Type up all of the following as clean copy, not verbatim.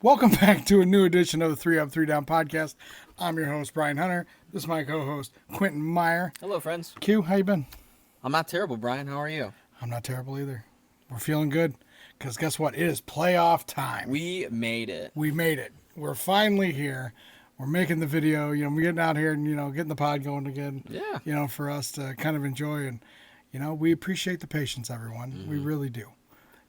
Welcome back to a new edition of the 3 Up, 3 Down podcast. I'm your host, Brian Hunter. This is my co-host, Quentin Meyer. Hello, friends. Q, how you been? I'm not terrible, Brian. How are you? I'm not terrible either. We're feeling good because guess what? It is playoff time. We made it. We made it. We're finally here. We're making the video. We're getting out here and, getting the pod going again. Yeah. For us to kind of enjoy. And, we appreciate the patience, everyone. Mm-hmm. We really do.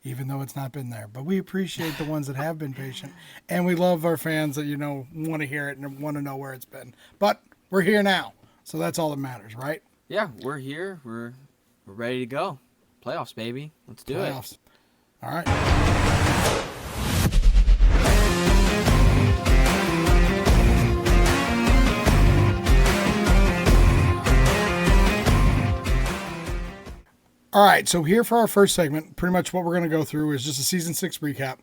Even though it's not been there. But we appreciate the ones that have been patient. And we love our fans that, want to hear it and want to know where it's been. But we're here now. So that's all that matters, right? Yeah, we're here. We're ready to go. Playoffs, baby. Let's do it. Playoffs. All right. All right, so here for our first segment, pretty much what we're going to go through is just a Season 6 recap.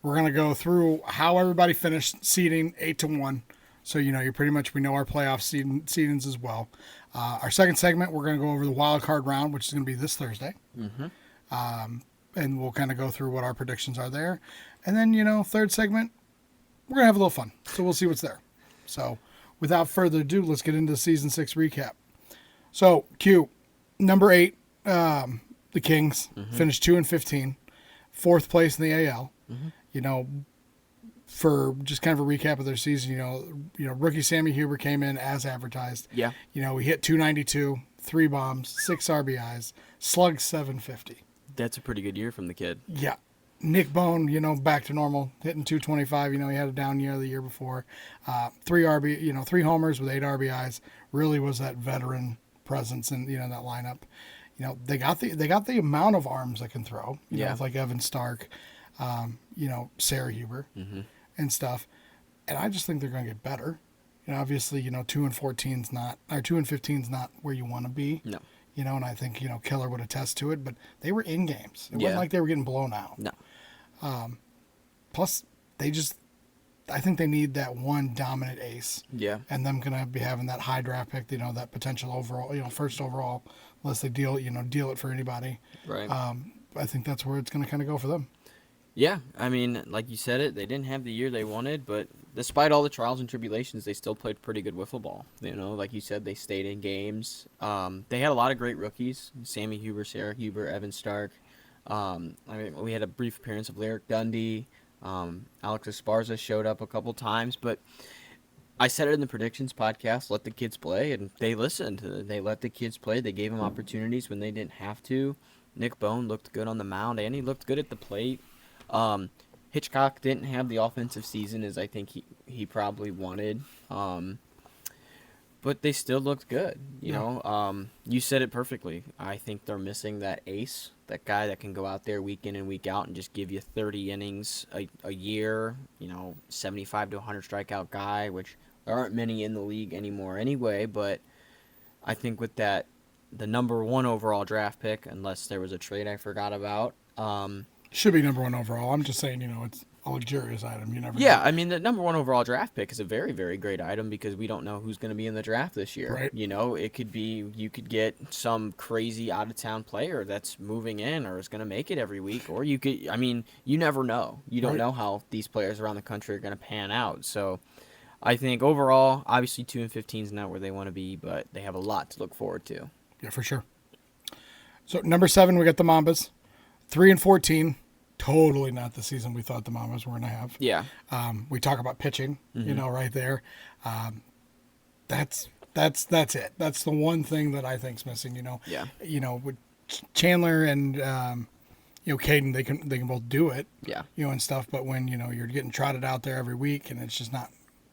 We're going to go through how everybody finished seeding 8-1. So, we know our playoff seedings as well. Our second segment, we're going to go over the wild card round, which is going to be this Thursday. Mm-hmm. And we'll kind of go through what our predictions are there. And then, third segment, we're going to have a little fun. So we'll see what's there. So without further ado, let's get into the Season 6 recap. So, Q, number 8. The Kings finished 2-15, fourth place in the AL. Mm-hmm. For just kind of a recap of their season, rookie Sammy Huber came in as advertised. Yeah. We hit 292, 3 bombs, 6 RBIs, slugged 750. That's a pretty good year from the kid. Yeah. Nick Bone, back to normal, hitting 225. He had a down year the year before. 3 homers with 8 RBIs. Really was that veteran presence in that lineup. They got the amount of arms that can throw, with like Evan Stark, Sarah Huber and stuff. And I just think they're going to get better. Obviously, 2-14's not, or 2-15's not where you want to be. No. And I think, Keller would attest to it, but they were in games. It wasn't like they were getting blown out. No. Plus, I think they need that one dominant ace. Yeah. And them going to be having that high draft pick, that potential overall, first overall, unless they deal it for anybody. Right. I think that's where it's going to kind of go for them. Yeah. I mean, like you said they didn't have the year they wanted, but despite all the trials and tribulations, they still played pretty good wiffle ball. Like you said, they stayed in games. They had a lot of great rookies. Sammy Huber, Sarah Huber, Evan Stark. We had a brief appearance of Lyric Dundee. Alex Esparza showed up a couple times, but I said it in the predictions podcast, let the kids play, and they listened. They let the kids play. They gave them opportunities when they didn't have to. Nick Bone looked good on the mound, and he looked good at the plate. Hitchcock didn't have the offensive season as I think he probably wanted, but they still looked good. You said it perfectly. I think they're missing that ace, that guy that can go out there week in and week out and just give you 30 innings a year, 75 to 100 strikeout guy, which there aren't many in the league anymore anyway, but I think with that, the number 1 overall draft pick, unless there was a trade I forgot about. Should be number 1 overall. I'm just saying, it's a luxurious item. You never know. I mean, the number 1 overall draft pick is a very, very great item because we don't know who's going to be in the draft this year. Right. It could be, you could get some crazy out-of-town player that's moving in or is going to make it every week, or you could, you never know. You don't know how these players around the country are going to pan out. So I think overall, obviously 2-15 is not where they want to be, but they have a lot to look forward to. Yeah, for sure. So number 7, we got the Mambas. 3-14. Totally not the season we thought the Mambas were going to have. Yeah. We talk about pitching, right there. That's it. That's the one thing that I think's missing. Yeah. With Chandler and Caden, they can both do it. Yeah. And stuff. But when you're getting trotted out there every week and it's just not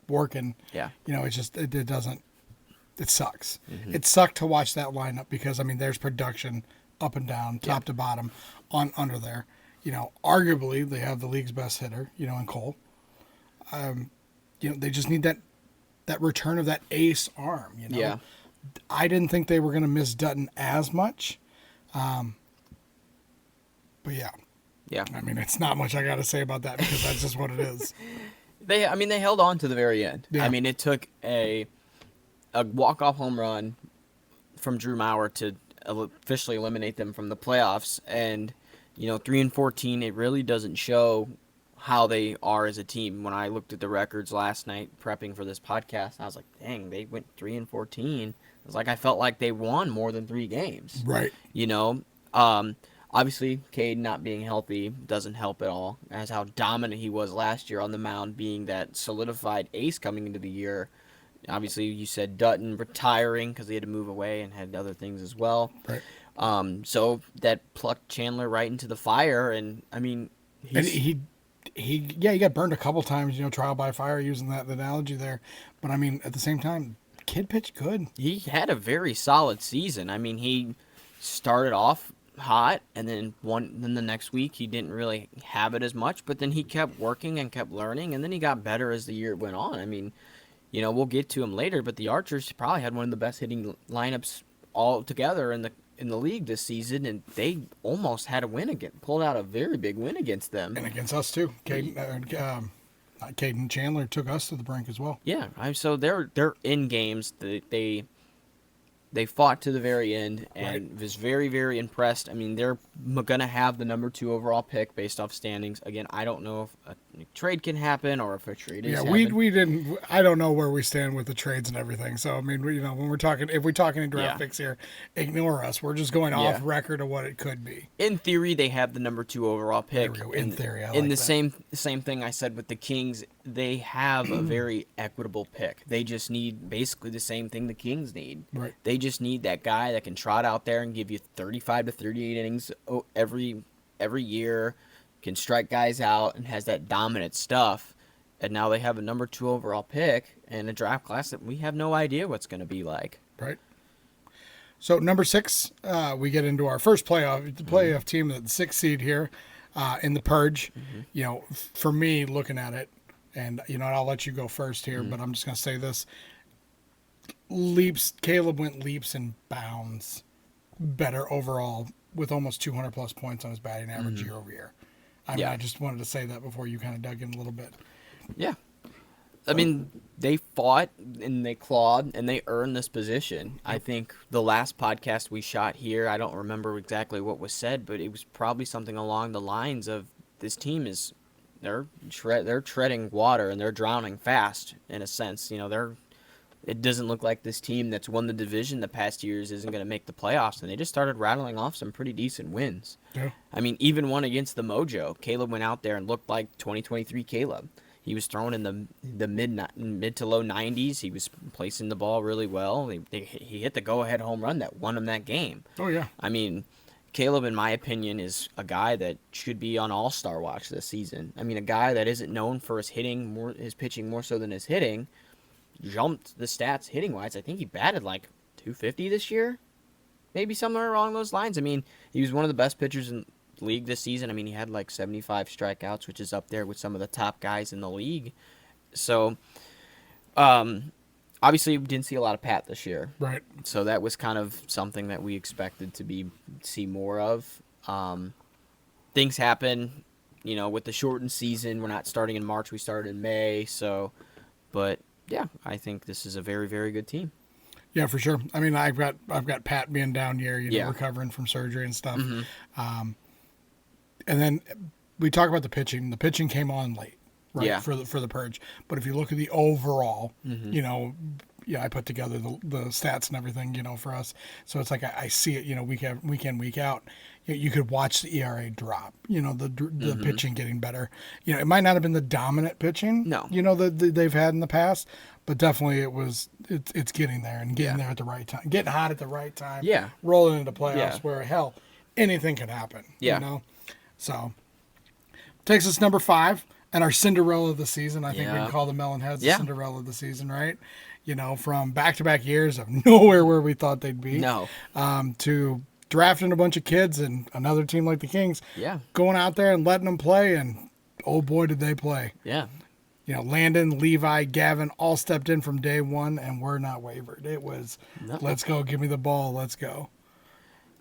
working. Yeah. It's just it doesn't. It sucks. Mm-hmm. It sucked to watch that lineup because there's production up and down, top to bottom, under there. Arguably they have the league's best hitter, in Cole. They just need that return of that ace arm, Yeah. I didn't think they were going to miss Dutton as much. But yeah. Yeah. It's not much I got to say about that because that's just what it is. They held on to the very end. Yeah. It took a walk-off home run from Drew Maurer to officially eliminate them from the playoffs, and 3-14, it really doesn't show how they are as a team. When I looked at the records last night prepping for this podcast, I was like, dang, they went 3-14. It was like I felt like they won more than 3 games. Right. You know, obviously Cade not being healthy doesn't help at all. As how dominant he was last year on the mound, being that solidified ace coming into the year. Obviously, you said Dutton retiring because he had to move away and had other things as well. Right. So that plucked Chandler right into the fire, and I mean, And he got burned a couple times, trial by fire, using that analogy there. But I mean, at the same time, kid pitched good. he had a very solid season. I mean, he started off hot, and then the next week he didn't really have it as much, but then he kept working and kept learning, and then he got better as the year went on. I mean, we'll get to him later, but the Archers probably had one of the best hitting lineups all together in the league this season, and they almost had a win pulled out a very big win against them. And against us too. Caden Chandler took us to the brink as well. Yeah, so they're in games. They fought to the very end, and was very, very impressed. I mean, they're going to have the number 2 overall pick based off standings. Again, I don't know if a trade can happen or if a trade is happening. we didn't. I don't know where we stand with the trades and everything. So I mean, when we're talking, if we're talking in draft picks here, ignore us. We're just going off record of what it could be. In theory, they have the number 2 overall pick. There we go. In theory, I in like the that. same thing I said with the Kings, they have a very equitable pick. They just need basically the same thing the Kings need. Right. They just need that guy that can trot out there and give you 35 to 38 innings every year, can strike guys out, and has that dominant stuff. And now they have a number 2 overall pick and a draft class that we have no idea what's going to be like. Right. So number 6, we get into our first playoff team, the 6th seed here in the Purge. For me, looking at it, and I'll let you go first here, but I'm just going to say this: Caleb went leaps and bounds better overall, with almost 200 plus points on his batting average year over year. I just wanted to say that before you kind of dug in a little bit. Yeah. I mean, they fought and they clawed and they earned this position. I think the last podcast we shot here, I don't remember exactly what was said, but it was probably something along the lines of this team is they're treading water and they're drowning fast in a sense. It doesn't look like this team that's won the division the past years isn't going to make the playoffs, and they just started rattling off some pretty decent wins. Yeah. I mean, even one against the Mojo. Caleb went out there and looked like 2023 Caleb. He was throwing in the mid to low 90s. He was placing the ball really well. He hit the go-ahead home run that won him that game. Oh, yeah. I mean, Caleb, in my opinion, is a guy that should be on All-Star watch this season. I mean, a guy that isn't known for his pitching more so than his hitting, jumped the stats hitting-wise. I think he batted like 250 this year, maybe somewhere along those lines. I mean, he was one of the best pitchers in the league this season. I mean, he had like 75 strikeouts, which is up there with some of the top guys in the league. So, obviously, we didn't see a lot of Pat this year. Right. So that was kind of something that we expected to see more of. Things happen, with the shortened season. We're not starting in March. We started in May. But yeah, I think this is a very, very good team. Yeah, for sure. I mean, I've got Pat being down here, recovering from surgery and stuff. Mm-hmm. And then we talk about the pitching. The pitching came on late, right? Yeah. For the Purge. But if you look at the overall, I put together the stats and everything, for us. So it's like I see it, week in, week out. You could watch the ERA drop. The pitching getting better. It might not have been the dominant pitching. No. That they've had in the past, but definitely it's getting there and getting there at the right time, getting hot at the right time. Yeah. Rolling into playoffs where hell, anything can happen. Yeah. So takes us number 5 and our Cinderella of the season. I think we Yeah. can call the Melonheads the Cinderella of the season, right? From back-to-back years of nowhere where we thought they'd be. No. To drafting a bunch of kids and another team like the Kings. Yeah. Going out there and letting them play, and oh boy, did they play. Yeah. Landon, Levi, Gavin all stepped in from day one, and we're not wavered. It was, let's go, give me the ball, let's go.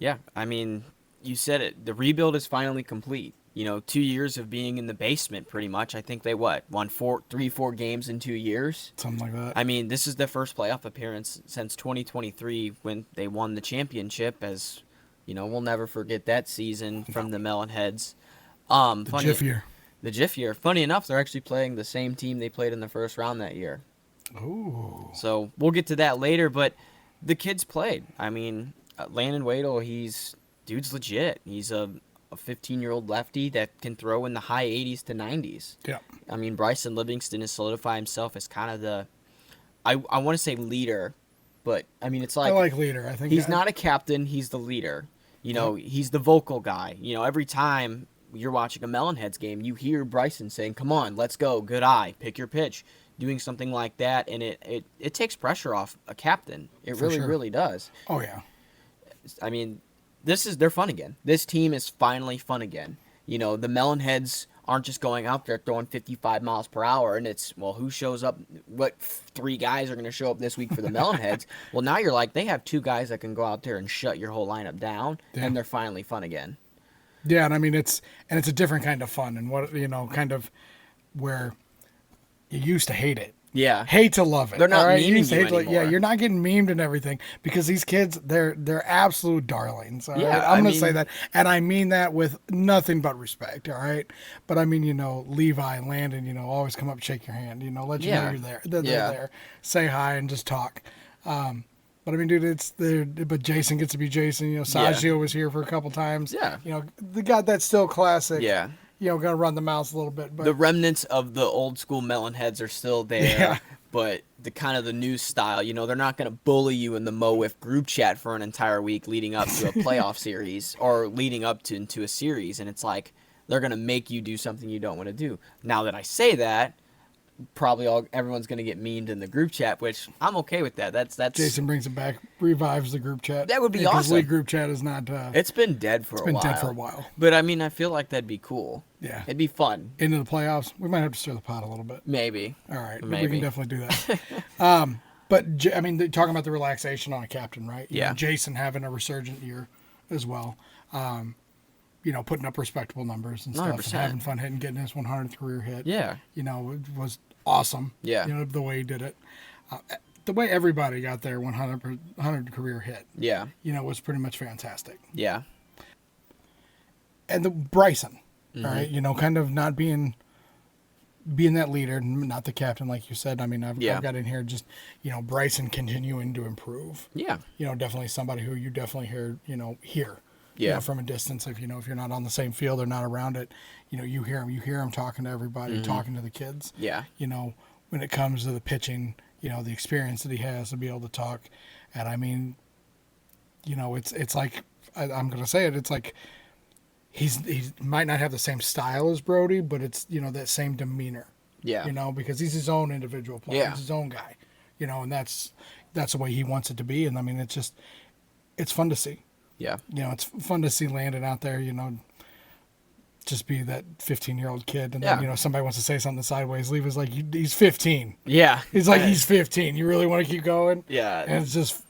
Yeah, I mean, you said it. The rebuild is finally complete. 2 years of being in the basement, pretty much. I think they won 4 games in 2 years. Something like that. I mean, this is their first playoff appearance since 2023 when they won the championship. As we'll never forget that season from the Melonheads. The Jiff year. the Jiff year. Funny enough, they're actually playing the same team they played in the first round that year. Ooh. So we'll get to that later, but the kids played. I mean, Landon Waddle, dude's legit. He's a 15-year-old lefty that can throw in the high 80s to 90s. Yeah. I mean, Bryson Livingston has solidified himself as kind of the, I want to say leader, but I mean, it's like, I like leader. I think he's not a captain, he's the leader. You know, he's the vocal guy. You know, every time you're watching a Melonheads game, you hear Bryson saying, "Come on, let's go, good eye, pick your pitch," doing something like that, and it takes pressure off a captain. It For really, sure. really does. Oh yeah. I mean, they're fun again. This team is finally fun again. You know, the Melonheads aren't just going out there throwing 55 miles per hour, and it's, well, who shows up? What 3 guys are going to show up this week for the Melonheads? Well, now you're like, they have 2 guys that can go out there and shut your whole lineup down, Yeah. and they're finally fun again. Yeah, and I mean it's a different kind of fun, and what kind of where you used to hate it. Yeah. Hate to love it. They're not all right? memeing used to you hate to, yeah, anymore. you're not getting memed and everything because these kids, they're absolute darlings. All Yeah, right? I'm I gonna say mean- that, and I mean that with nothing but respect. All right, but I mean, Levi and Landon, always come up, shake your hand, let you know Yeah. you're there. They're Yeah. there, say hi and just talk. But I mean, dude, but Jason gets to be Jason. Saggio was here for a couple times. Yeah. The guy that's still classic. Yeah. Gonna run the mouth a little bit, but The remnants of the old school Melonheads are still there, Yeah. but the kind of the new style, they're not going to bully you in the MO WIFF group chat for an entire week leading up to a playoff series or leading up into a series, and it's like they're going to make you do something you don't want to do. Now that I say that, probably everyone's going to get memed in the group chat, which I'm okay with that. That's Jason brings it back, revives the group chat. That would be 'cause awesome. League group chat is not. It's been dead for a been while. dead for a while. But I mean, I feel like that'd be cool. Yeah. It'd be fun. Into the playoffs, we might have to stir the pot a little bit. Maybe. All right, we Maybe. can definitely do that. But I mean, talking about the relaxation on a captain, right? Yeah. Jason having a resurgent year as well. Putting up respectable numbers and stuff, and 100%. having fun hitting, getting his 100th career hit. Yeah. It was awesome. Yeah. The way he did it, the way everybody got their 100 career hit. Yeah. Was pretty much fantastic. Yeah. And the Bryson, Mm-hmm. all right, kind of not being that leader, not the captain, like you said. I mean, I've got in here just, Bryson continuing to improve. Yeah. Definitely somebody who you definitely hear. Yeah. From a distance, if you're not on the same field or not around it, you hear him talking to everybody, talking to the kids. Yeah. When it comes to the pitching, the experience that he has to be able to talk, and I mean, it's like I'm gonna say it. It's like he might not have the same style as Brody, but it's that same demeanor. Yeah. Because he's his own individual player, Yeah. he's his own guy. And that's the way he wants it to be. And I mean, it's fun to see. Yeah. It's fun to see Landon out there, just be that 15-year-old kid. And Yeah. then, somebody wants to say something sideways. Leave is like, he's 15. Yeah. He's like, he's 15. You really want to keep going? Yeah. And it's just,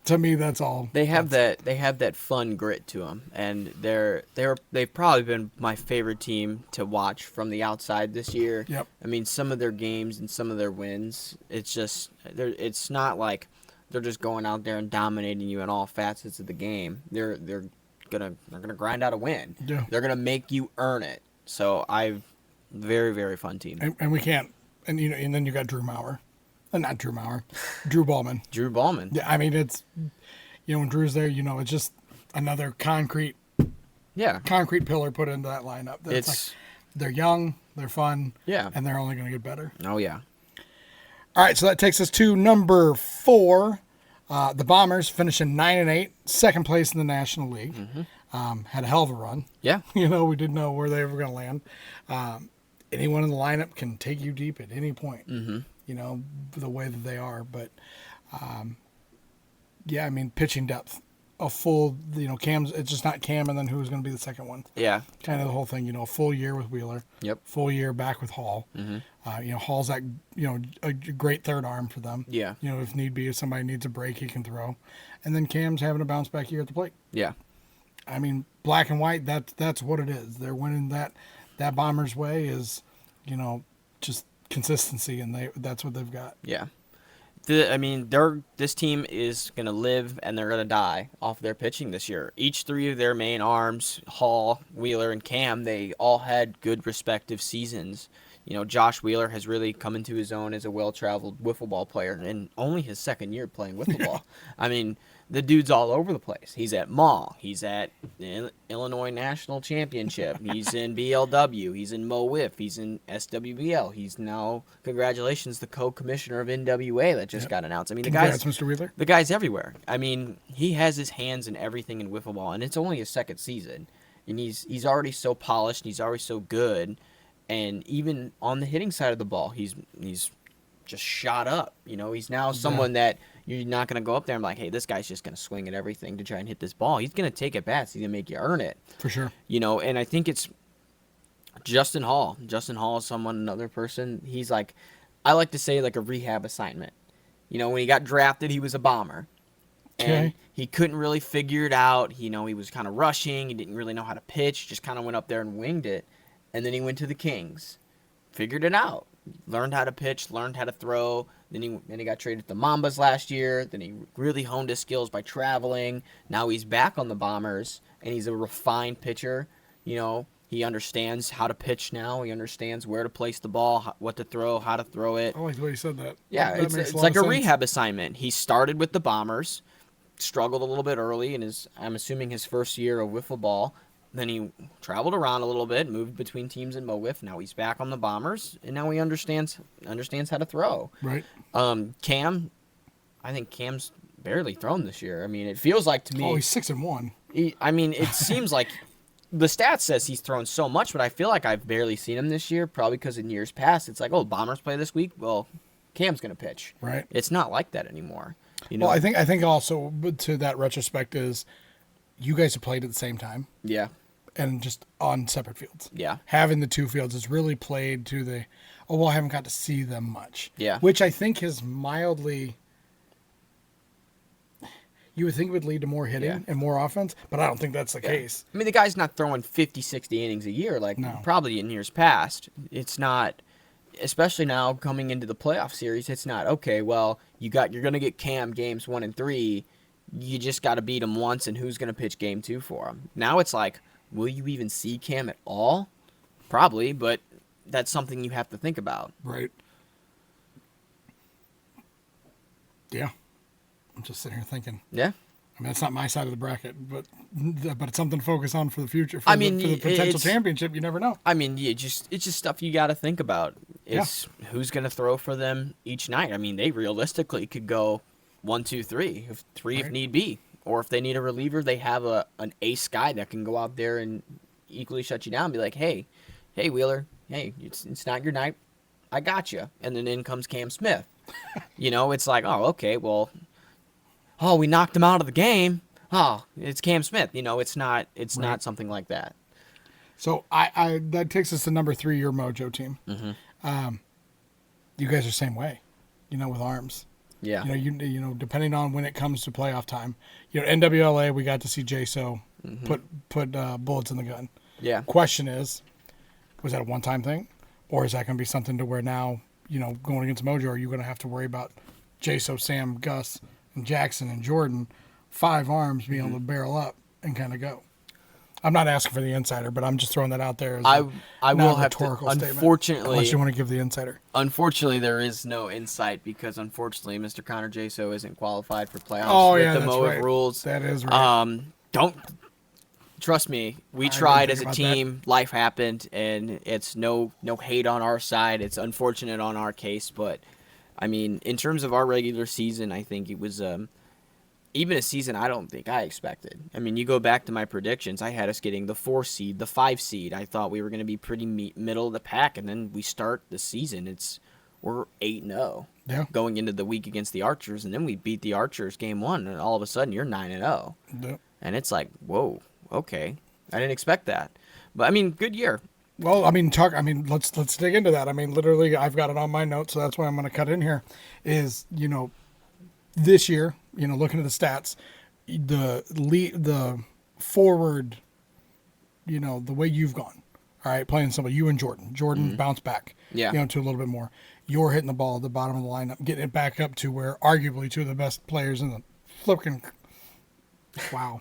to me, that's all. They have that fun grit to them, and they've probably been my favorite team to watch from the outside this year. Yep. I mean, some of their games and some of their wins, it's not like they're just going out there and dominating you in all facets of the game. They're gonna grind out a win. Yeah. They're gonna make you earn it. So very, very fun team. And we can't, and then you got Drew Maurer. Not Drew Maurer. Drew Ballman. Drew Ballman. Yeah, I mean, it's, when Drew's there, it's just another concrete Yeah. pillar put into that lineup. That's like, they're young, they're fun, Yeah. and they're only going to get better. Oh yeah. All right, so that takes us to number 4. The Bombers finishing 9-8, second place in the National League. Had a hell of a run. Yeah. We didn't know where they were going to land. Anyone in the lineup can take you deep at any point. The way that they are. But, I mean, pitching depth. A full, Cam's, it's just not Cam and then who's going to be the second one. Yeah. Kind of the whole thing, a full year with Wheeler. Yep. Full year back with Hall. Hall's that, a great third arm for them. Yeah. If need be, if somebody needs a break, he can throw. And then Cam's having a bounce back year at the plate. Yeah. I mean, black and white, that's what it is. They're winning that Bombers way is, just consistency, and that's what they've got. Yeah. This team is going to live and they're going to die off their pitching this year. Each three of their main arms, Hall, Wheeler, and Cam, they all had good respective seasons. Josh Wheeler has really come into his own as a well-traveled wiffle ball player, and only his second year playing wiffle ball. I mean, the dude's all over the place. He's at MO. He's at the Illinois National Championship. He's in BLW. He's in MO WIFF. He's in SWBL. He's now, congratulations, the co-commissioner of NWA that just got announced. I mean, Congrats, Mr. Wheeler. The guy's everywhere. I mean, he has his hands in everything in wiffle ball, and it's only his second season, and he's already so polished. And he's already so good. And even on the hitting side of the ball, he's just shot up. He's now someone that you're not going to go up there and be like, hey, this guy's just going to swing at everything to try and hit this ball. He's going to take at bats. He's going to make you earn it. For sure. And I think it's Justin Hall. Justin Hall is another person. He's like, I like to say like a rehab assignment. When he got drafted, he was a bomber. And he couldn't really figure it out. He was kind of rushing. He didn't really know how to pitch. Just kind of went up there and winged it. And then he went to the Kings, figured it out, learned how to pitch, learned how to throw. Then he got traded to the Mambas last year. Then he really honed his skills by traveling. Now he's back on the Bombers, and he's a refined pitcher. He understands how to pitch now. He understands where to place the ball, what to throw, how to throw it. I like the way you said that. Yeah, it's like a rehab assignment. He started with the Bombers, struggled a little bit early in I'm assuming his first year of wiffle ball. Then he traveled around a little bit, moved between teams in MO WIFF. Now he's back on the Bombers, and now he understands how to throw. Right. Cam, I think Cam's barely thrown this year. I mean, it feels like to me. Oh, he's 6-1. It seems like the stats says he's thrown so much, but I feel like I've barely seen him this year. Probably because in years past, it's like, oh, Bombers play this week. Well, Cam's gonna pitch. Right. It's not like that anymore. Well, I think also to that retrospect is, you guys have played at the same time. Yeah. And just on separate fields. Yeah. Having the two fields has really played to the, I haven't got to see them much. Yeah. Which I think has mildly, you would think would lead to more hitting and more offense, but I don't think that's the case. I mean, the guy's not throwing 50, 60 innings a year probably in years past. It's not, especially now coming into the playoff series, it's not, okay, well, you're going to get Cam games 1 and 3. You just got to beat him once, and who's going to pitch game 2 for him? Now it's like, will you even see Cam at all? Probably, but that's something you have to think about. Right. Yeah. I'm just sitting here thinking. Yeah. I mean, that's not my side of the bracket, but it's something to focus on for the future. For the potential championship, you never know. I mean, it's just stuff you got to think about. It's who's going to throw for them each night. I mean, they realistically could go 1, 2, 3, if need be. Or if they need a reliever, they have an ace guy that can go out there and equally shut you down and be like, hey, Wheeler, hey, it's not your night. I got you. And then in comes Cam Smith. It's like, oh, okay, well, we knocked him out of the game. Oh, it's Cam Smith. It's not something like that. So I that takes us to number 3, your Mojo team. Mm-hmm. You guys are the same way, with arms. Yeah. Depending on when it comes to playoff time, NWLA, we got to see JSO put bullets in the gun. Yeah. Question is, was that a one-time thing, or is that going to be something to where now, going against Mojo, are you going to have to worry about JSO, Sam, Gus, and Jackson and Jordan, 5 arms being able to barrel up and kind of go? I'm not asking for the insider, but I'm just throwing that out there as I will have to, statement, unfortunately, unless you want to give the insider. Unfortunately, there is no insight because unfortunately, Mr. Connor Jaso isn't qualified for playoffs with the MO WIFF rules. That is right. Don't trust me. We tried as a team. That. Life happened, and it's no hate on our side. It's unfortunate on our case, but I mean, in terms of our regular season, I think it was even a season I don't think I expected. I mean, you go back to my predictions, I had us getting the 4 seed, the 5 seed. I thought we were going to be pretty middle of the pack, and then we start the season. We're 8-0 going into the week against the Archers, and then we beat the Archers game 1, and all of a sudden you're 9-0. Yeah. And it's like, whoa, okay. I didn't expect that. But, I mean, good year. Well, let's dig into that. I mean, literally, I've got it on my notes, so that's why I'm going to cut in here, is, this year, looking at the stats, the forward, the way you've gone. All right, playing somebody, you and Jordan. Jordan bounced back, Yeah. to a little bit more. You're hitting the ball at the bottom of the lineup, getting it back up to where arguably two of the best players in the flipping. Wow,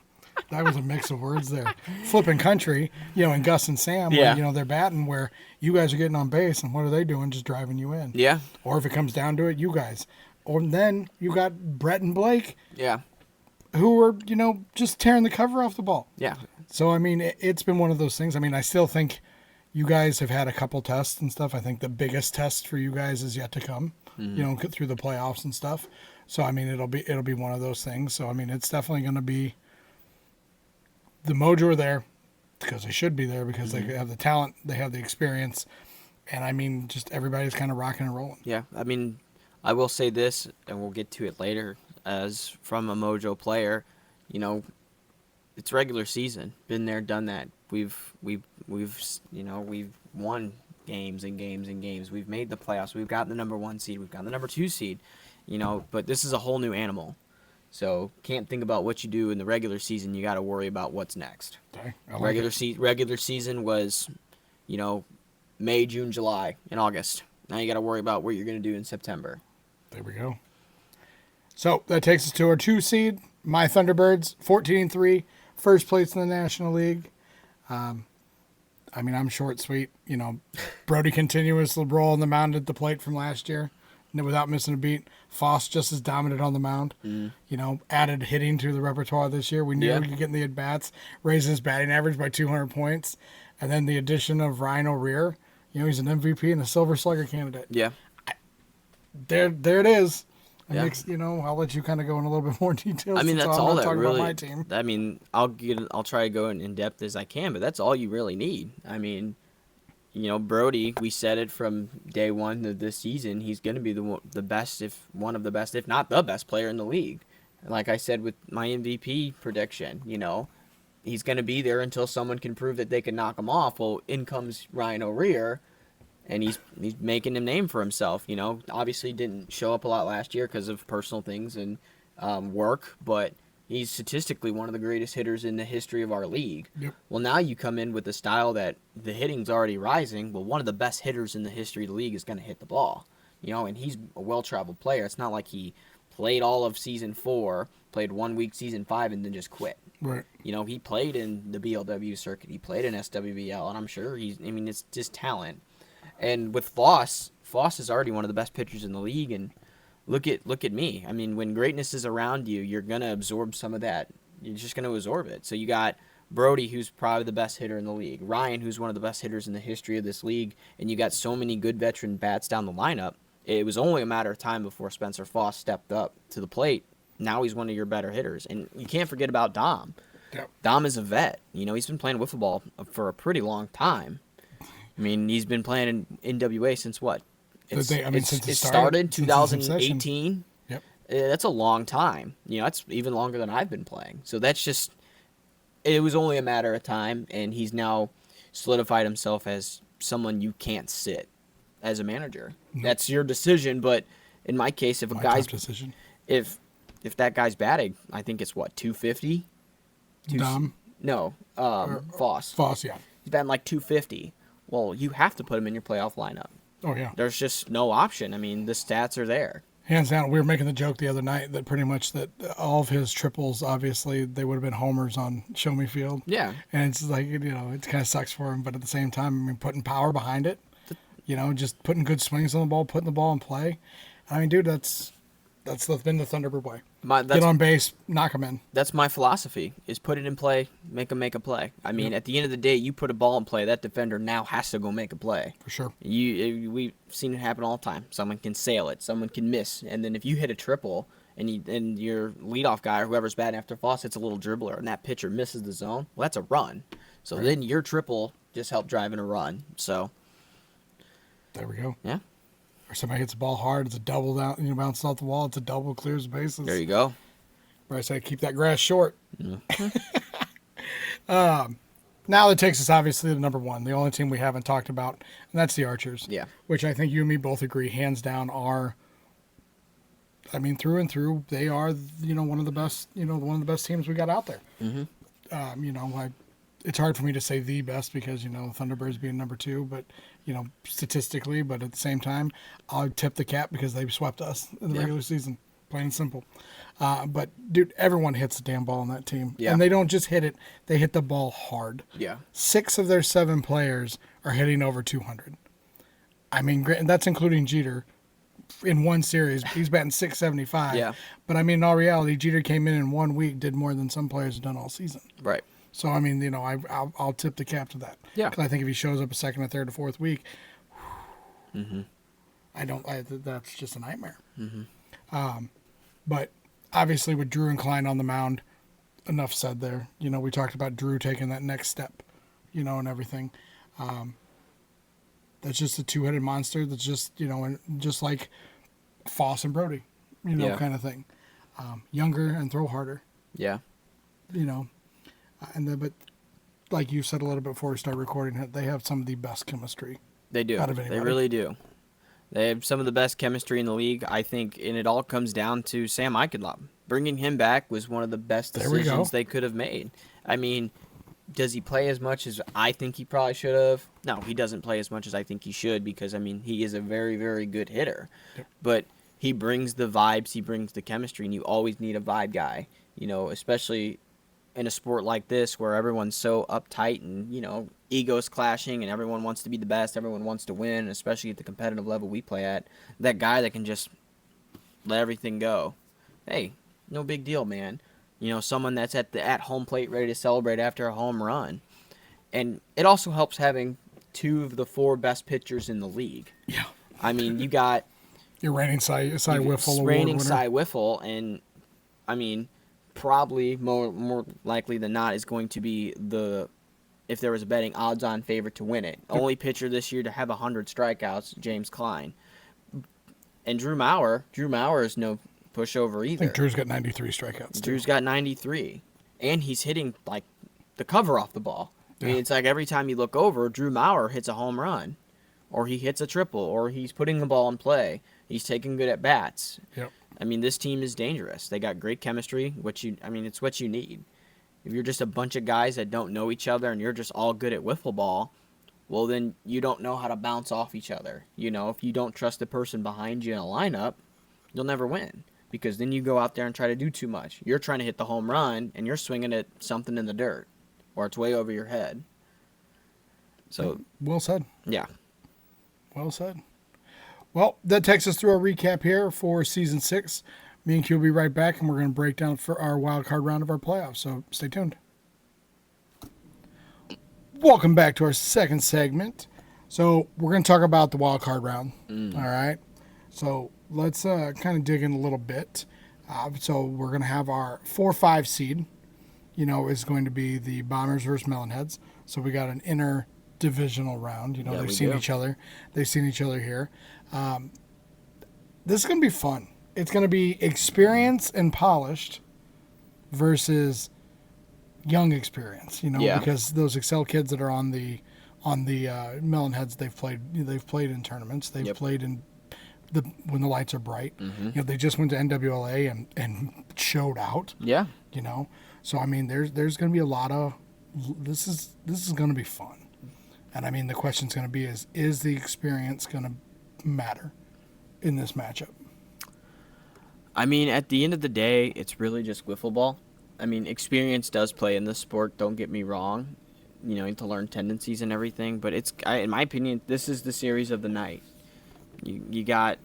that was a mix of words there. Flipping country, and Gus and Sam, Yeah. where, they're batting where you guys are getting on base, and what are they doing? Just driving you in. Yeah. Or if it comes down to it, you guys. Or then you got Brett and Blake, Yeah. who were, just tearing the cover off the ball. Yeah. So, I mean, it's been one of those things. I mean, I still think you guys have had a couple tests and stuff. I think the biggest test for you guys is yet to come, through the playoffs and stuff. So, I mean, it'll be one of those things. So, I mean, it's definitely going to be the Mojo are there because they should be there because they have the talent, they have the experience. And, I mean, just everybody's kind of rocking and rolling. Yeah. I mean, I will say this, and we'll get to it later, as from a Mojo player, it's regular season. Been there, done that. We've won games and games and games. We've made the playoffs. We've got the number 1 seed. We've got the number 2 seed. But this is a whole new animal. So can't think about what you do in the regular season. You got to worry about what's next. Okay, I like Regular season was, May, June, July, and August. Now you got to worry about what you're going to do in September. There we go. So that takes us to our 2 seed, my Thunderbirds, 14-3, first place in the National League. I mean, I'm short, sweet. Brody continuous roll on the mound at the plate from last year, without missing a beat. Foss just as dominant on the mound. Added hitting to the repertoire this year. We knew he could get in the at bats, raise his batting average by 200 points, and then the addition of Ryan O'Rear. He's an MVP and a Silver Slugger candidate. Yeah. There it is. Yeah. I'll let you kind of go in a little bit more detail. I mean, that's all that really. About my team. I mean, I'll try to go in depth as I can, but that's all you really need. I mean, Brody, we said it from day one of this season. He's going to be the best, if one of the best, if not the best player in the league. Like I said with my MVP prediction, he's going to be there until someone can prove that they can knock him off. Well, in comes Ryan O'Rear. And he's making a name for himself, Obviously didn't show up a lot last year because of personal things and work, but he's statistically one of the greatest hitters in the history of our league. Yep. Well, now you come in with the style that the hitting's already rising. Well, one of the best hitters in the history of the league is going to hit the ball, and he's a well-traveled player. It's not like he played all of season 4, played 1 week season 5, and then just quit. Right. He played in the BLW circuit. He played in SWBL, and I'm sure it's just talent. And with Foss is already one of the best pitchers in the league. And look at me. I mean, when greatness is around you, you're going to absorb some of that. You're just going to absorb it. So you got Brody, who's probably the best hitter in the league. Ryan, who's one of the best hitters in the history of this league. And you got so many good veteran bats down the lineup. It was only a matter of time before Spencer Foss stepped up to the plate. Now he's one of your better hitters. And you can't forget about Dom. Yep. Dom is a vet. He's been playing wiffle ball for a pretty long time. I mean, he's been playing in NWA since what? Since it started 2018. Yep. That's a long time. That's even longer than I've been playing. So that's just, it was only a matter of time, and he's now solidified himself as someone you can't sit as a manager. Nope. That's your decision, but in my case, if a guy's decision, if that guy's batting, I think it's what, 250? Dom? No, Foss. Foss, yeah. He's batting like 250. Well, you have to put him in your playoff lineup. Oh, yeah. There's just no option. I mean, the stats are there. Hands down, we were making the joke the other night that pretty much that all of his triples, obviously, they would have been homers on Show Me Field. Yeah. And it's like, it kind of sucks for him, but at the same time, I mean, putting power behind it, just putting good swings on the ball, putting the ball in play. I mean, dude, that's been the Thunderbird way. Get on base, knock them in. That's my philosophy, is put it in play, make a play. I mean, At the end of the day, you put a ball in play, that defender now has to go make a play. For sure. We've seen it happen all the time. Someone can sail it, someone can miss, and then if you hit a triple and your leadoff guy or whoever's batting after Foss hits a little dribbler and that pitcher misses the zone, well, that's a run. So then your triple just helped drive in a run. So there we go. Yeah. Or somebody hits the ball hard, it's a double down, bounces off the wall, it's a double, clears the bases. There you go. Where I say keep that grass short. Yeah. Now that takes us obviously to number 1, the only team we haven't talked about, and that's the Archers. Yeah. Which I think you and me both agree, hands down, are, I mean, through and through, they are, one of the best, one of the best teams we got out there. Mm-hmm. it's hard for me to say the best because, Thunderbirds being number 2, but, statistically, but at the same time, I'll tip the cap because they swept us in the regular season. Plain and simple. But, dude, everyone hits the damn ball on that team. Yeah. And they don't just hit it, they hit the ball hard. Yeah. 6 of their 7 players are hitting over 200. I mean, that's including Jeter. In one series, he's batting 675. Yeah. But, I mean, in all reality, Jeter came in 1 week, did more than some players have done all season. Right. So, I mean, I'll tip the cap to that. Yeah. Because I think if he shows up a second, a third, a fourth week, that's just a nightmare. But obviously with Drew and Klein on the mound, enough said there. We talked about Drew taking that next step, and everything. That's just a two-headed monster. That's just, and just like Foss and Brody, kind of thing. Younger and throw harder. Yeah. But like you said a little bit before we started recording, they have some of the best chemistry. They do. Out of anybody. They really do. They have some of the best chemistry in the league, I think, and it all comes down to Sam Eichenlaub. Bringing him back was one of the best decisions they could have made. I mean, does he play as much as I think he probably should have? No, he doesn't play as much as I think he should because, I mean, he is a very, very good hitter. Yep. But he brings the vibes, he brings the chemistry, and you always need a vibe guy, especially in a sport like this where everyone's so uptight and, egos clashing and everyone wants to be the best, everyone wants to win, especially at the competitive level we play at. That guy that can just let everything go. Hey, no big deal, man. Someone that's at home plate ready to celebrate after a home run. And it also helps having 2 of the 4 best pitchers in the league. Yeah. I mean, you got your reigning Cy Wiffle award reigning winner. Cy Wiffle, and I mean, probably more likely than not is going to be if there was a betting odds-on favorite to win it. Only pitcher this year to have 100 strikeouts, James Klein. And Drew Maurer is no pushover either. I think Drew's got 93 strikeouts. Drew's got 93. And he's hitting, like, the cover off the ball. I mean, it's like every time you look over, Drew Maurer hits a home run. Or he hits a triple. Or he's putting the ball in play. He's taking good at-bats. Yep. I mean, this team is dangerous. They got great chemistry, it's what you need. If you're just a bunch of guys that don't know each other and you're just all good at wiffle ball, well, then you don't know how to bounce off each other. If you don't trust the person behind you in a lineup, you'll never win. Because then you go out there and try to do too much. You're trying to hit the home run, and you're swinging at something in the dirt. Or it's way over your head. So, well said. Yeah. Well said. Well, that takes us through our recap here for Season 6. Me and Q will be right back, and we're going to break down for our wild card round of our playoffs. So stay tuned. Welcome back to our second segment. So we're going to talk about the wild card round. All right. So let's kind of dig in a little bit. So we're going to have our 4-5 seed. Is going to be the Bombers versus Melonheads. So we got an interdivisional round. They've seen each other. They've seen each other here. This is going to be fun. It's going to be experienced and polished versus young experience, because those Excel kids that are on the Melonheads, they've played in tournaments. They've played in when the lights are bright. They just went to NWLA and showed out. Yeah. So I mean, there's going to be a lot of this is going to be fun, and I mean the question's going to be is the experience going to matter in this matchup? I mean, at the end of the day, it's really just wiffle ball. I mean, experience does play in this sport, don't get me wrong, to learn tendencies and everything, but in my opinion, this is the series of the night. You got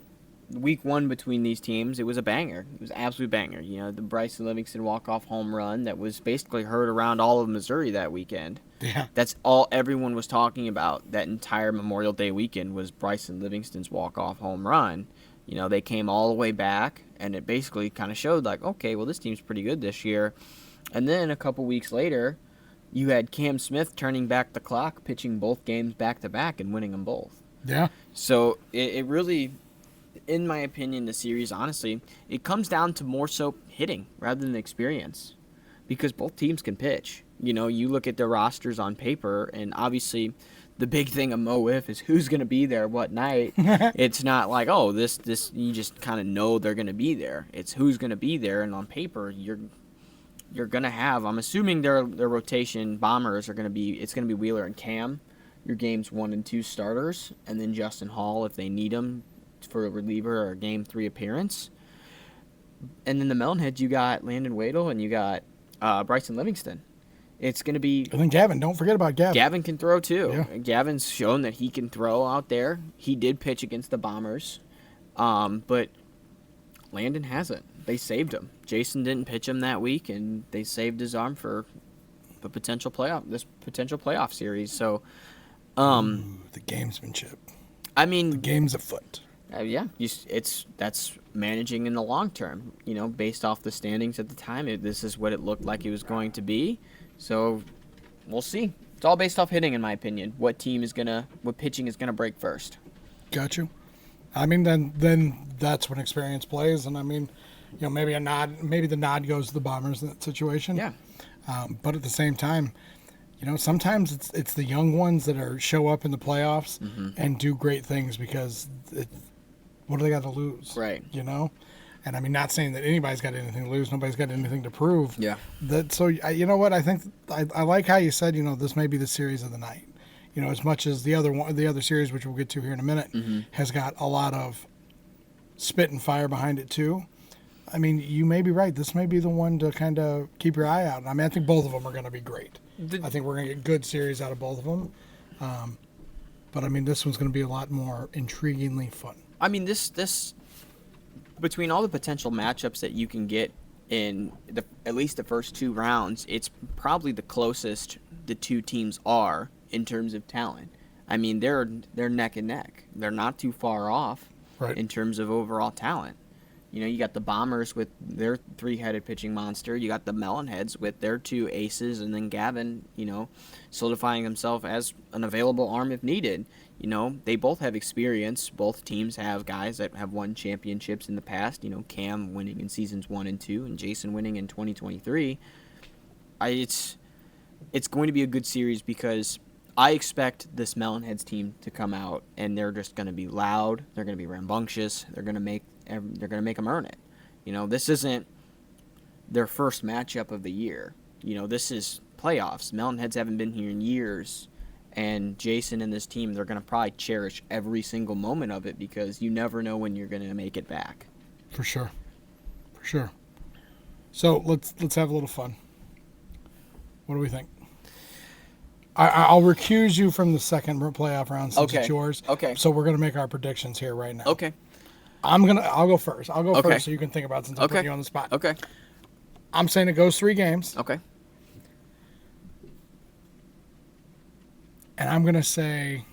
week 1 between these teams. It was a banger. It was an absolute banger. The Bryson Livingston walk-off home run that was basically heard around all of Missouri that weekend. Yeah. That's all everyone was talking about that entire Memorial Day weekend was Bryson Livingston's walk-off home run. They came all the way back, and it basically kind of showed like, okay, well, this team's pretty good this year. And then a couple weeks later, you had Cam Smith turning back the clock, pitching both games back-to-back and winning them both. Yeah. So it really, in my opinion, the series, honestly, it comes down to more so hitting rather than experience because both teams can pitch. You look at their rosters on paper, and obviously – the big thing of MO WIFF is who's going to be there what night. It's not like, oh, this you just kind of know they're going to be there. It's who's going to be there, and on paper, you're you're gonna have. I'm assuming their rotation bombers are gonna be. It's gonna be Wheeler and Cam, your games 1 and 2 starters, and then Justin Hall if they need him for a reliever or a game 3 appearance. And then the Melonheads, you got Landon Wadle and you got Bryson Livingston. It's gonna be. And then Gavin. Don't forget about Gavin. Gavin can throw too. Yeah. Gavin's shown that he can throw out there. He did pitch against the Bombers, but Landon hasn't. They saved him. Jason didn't pitch him that week, and they saved his arm for the potential playoff series. So, The gamesmanship. I mean, The game's afoot. yeah, that's managing in the long term. Based off the standings at the time, this is what it looked like it was going to be. So, we'll see. It's all based off hitting, in my opinion. What pitching is gonna break first. Got you. I mean, then that's when experience plays, and I mean, maybe the nod goes to the Bombers in that situation. Yeah. But at the same time, sometimes it's the young ones that show up in the playoffs and do great things because what do they got to lose? Right. And I mean, not saying that anybody's got anything to lose, nobody's got anything to prove. Yeah. So you know what? I think I like how you said, this may be the series of the night. As much as the other series, which we'll get to here in a minute, has got a lot of spit and fire behind it too. I mean, you may be right. This may be the one to kind of keep your eye out. I mean, I think both of them are going to be great. I think we're going to get good series out of both of them. But I mean, this one's going to be a lot more intriguingly fun. I mean, this between all the potential matchups that you can get in at least the first 2 rounds, it's probably the closest the two teams are in terms of talent. I mean, they're neck and neck. They're not too far off in terms of overall talent. You got the Bombers with their 3-headed pitching monster. You got the Melonheads with their 2 aces, and then Gavin, solidifying himself as an available arm if needed. They both have experience. Both teams have guys that have won championships in the past. Cam winning in seasons 1 and 2, and Jason winning in 2023. It's going to be a good series because I expect this Melonheads team to come out and they're just going to be loud. They're going to be rambunctious. They're going to make them earn it. This isn't their first matchup of the year. This is playoffs. Melonheads haven't been here in years, and Jason and this team, they're going to probably cherish every single moment of it because you never know when you're going to make it back. For sure. So let's have a little fun. What do we think? I'll recuse you from the second playoff round since it's yours. Okay. So we're going to make our predictions here right now. Okay. I'll go first. I'll go first so you can think about it since I'm putting you on the spot. Okay. I'm saying it goes 3 games. Okay. And I'm going to say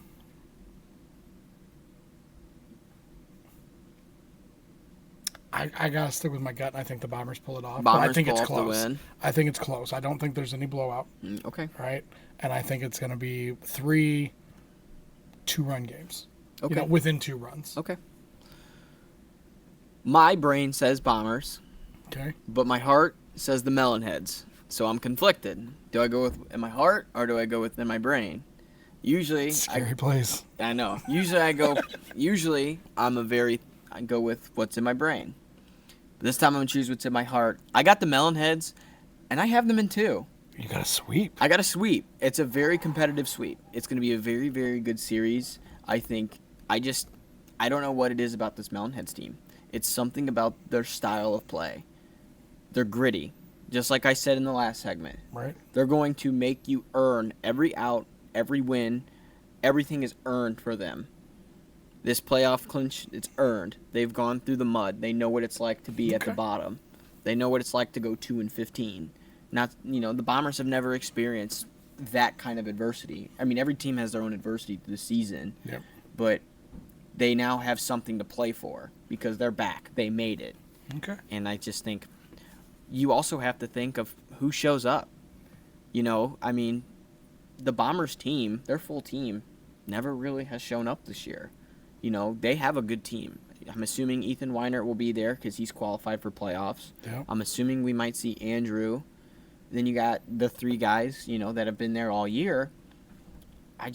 I got to stick with my gut. I think the Bombers pull it off. Bombers but I think pull it's off the close. win. I think it's close. I don't think there's any blowout. Okay. Right? And I think it's going to be 3 2-run games. Okay. Within 2 runs. Okay. My brain says Bombers. Okay. But my heart says the Melonheads. So I'm conflicted. Do I go with in my heart or do I go with in my brain? Usually, scary place. I know. Usually I go with what's in my brain. But this time I'm going to choose what's in my heart. I got the Melonheads, and I have them in 2. You got a sweep. I got a sweep. It's a very competitive sweep. It's going to be a very, very good series. I think. I don't know what it is about this Melonheads team. It's something about their style of play. They're gritty. Just like I said in the last segment. Right. They're going to make you earn every out, every win. Everything is earned for them. This playoff clinch, it's earned. They've gone through the mud. They know what it's like to be at the bottom. They know what it's like to go 2-15. The Bombers have never experienced that kind of adversity. I mean, every team has their own adversity this season. Yep. But they now have something to play for because they're back. They made it. Okay. And I just think you also have to think of who shows up. I mean, the Bombers team, their full team, never really has shown up this year. They have a good team. I'm assuming Ethan Weinert will be there because he's qualified for playoffs. Yeah. I'm assuming we might see Andrew. Then you got the 3 guys, that have been there all year. I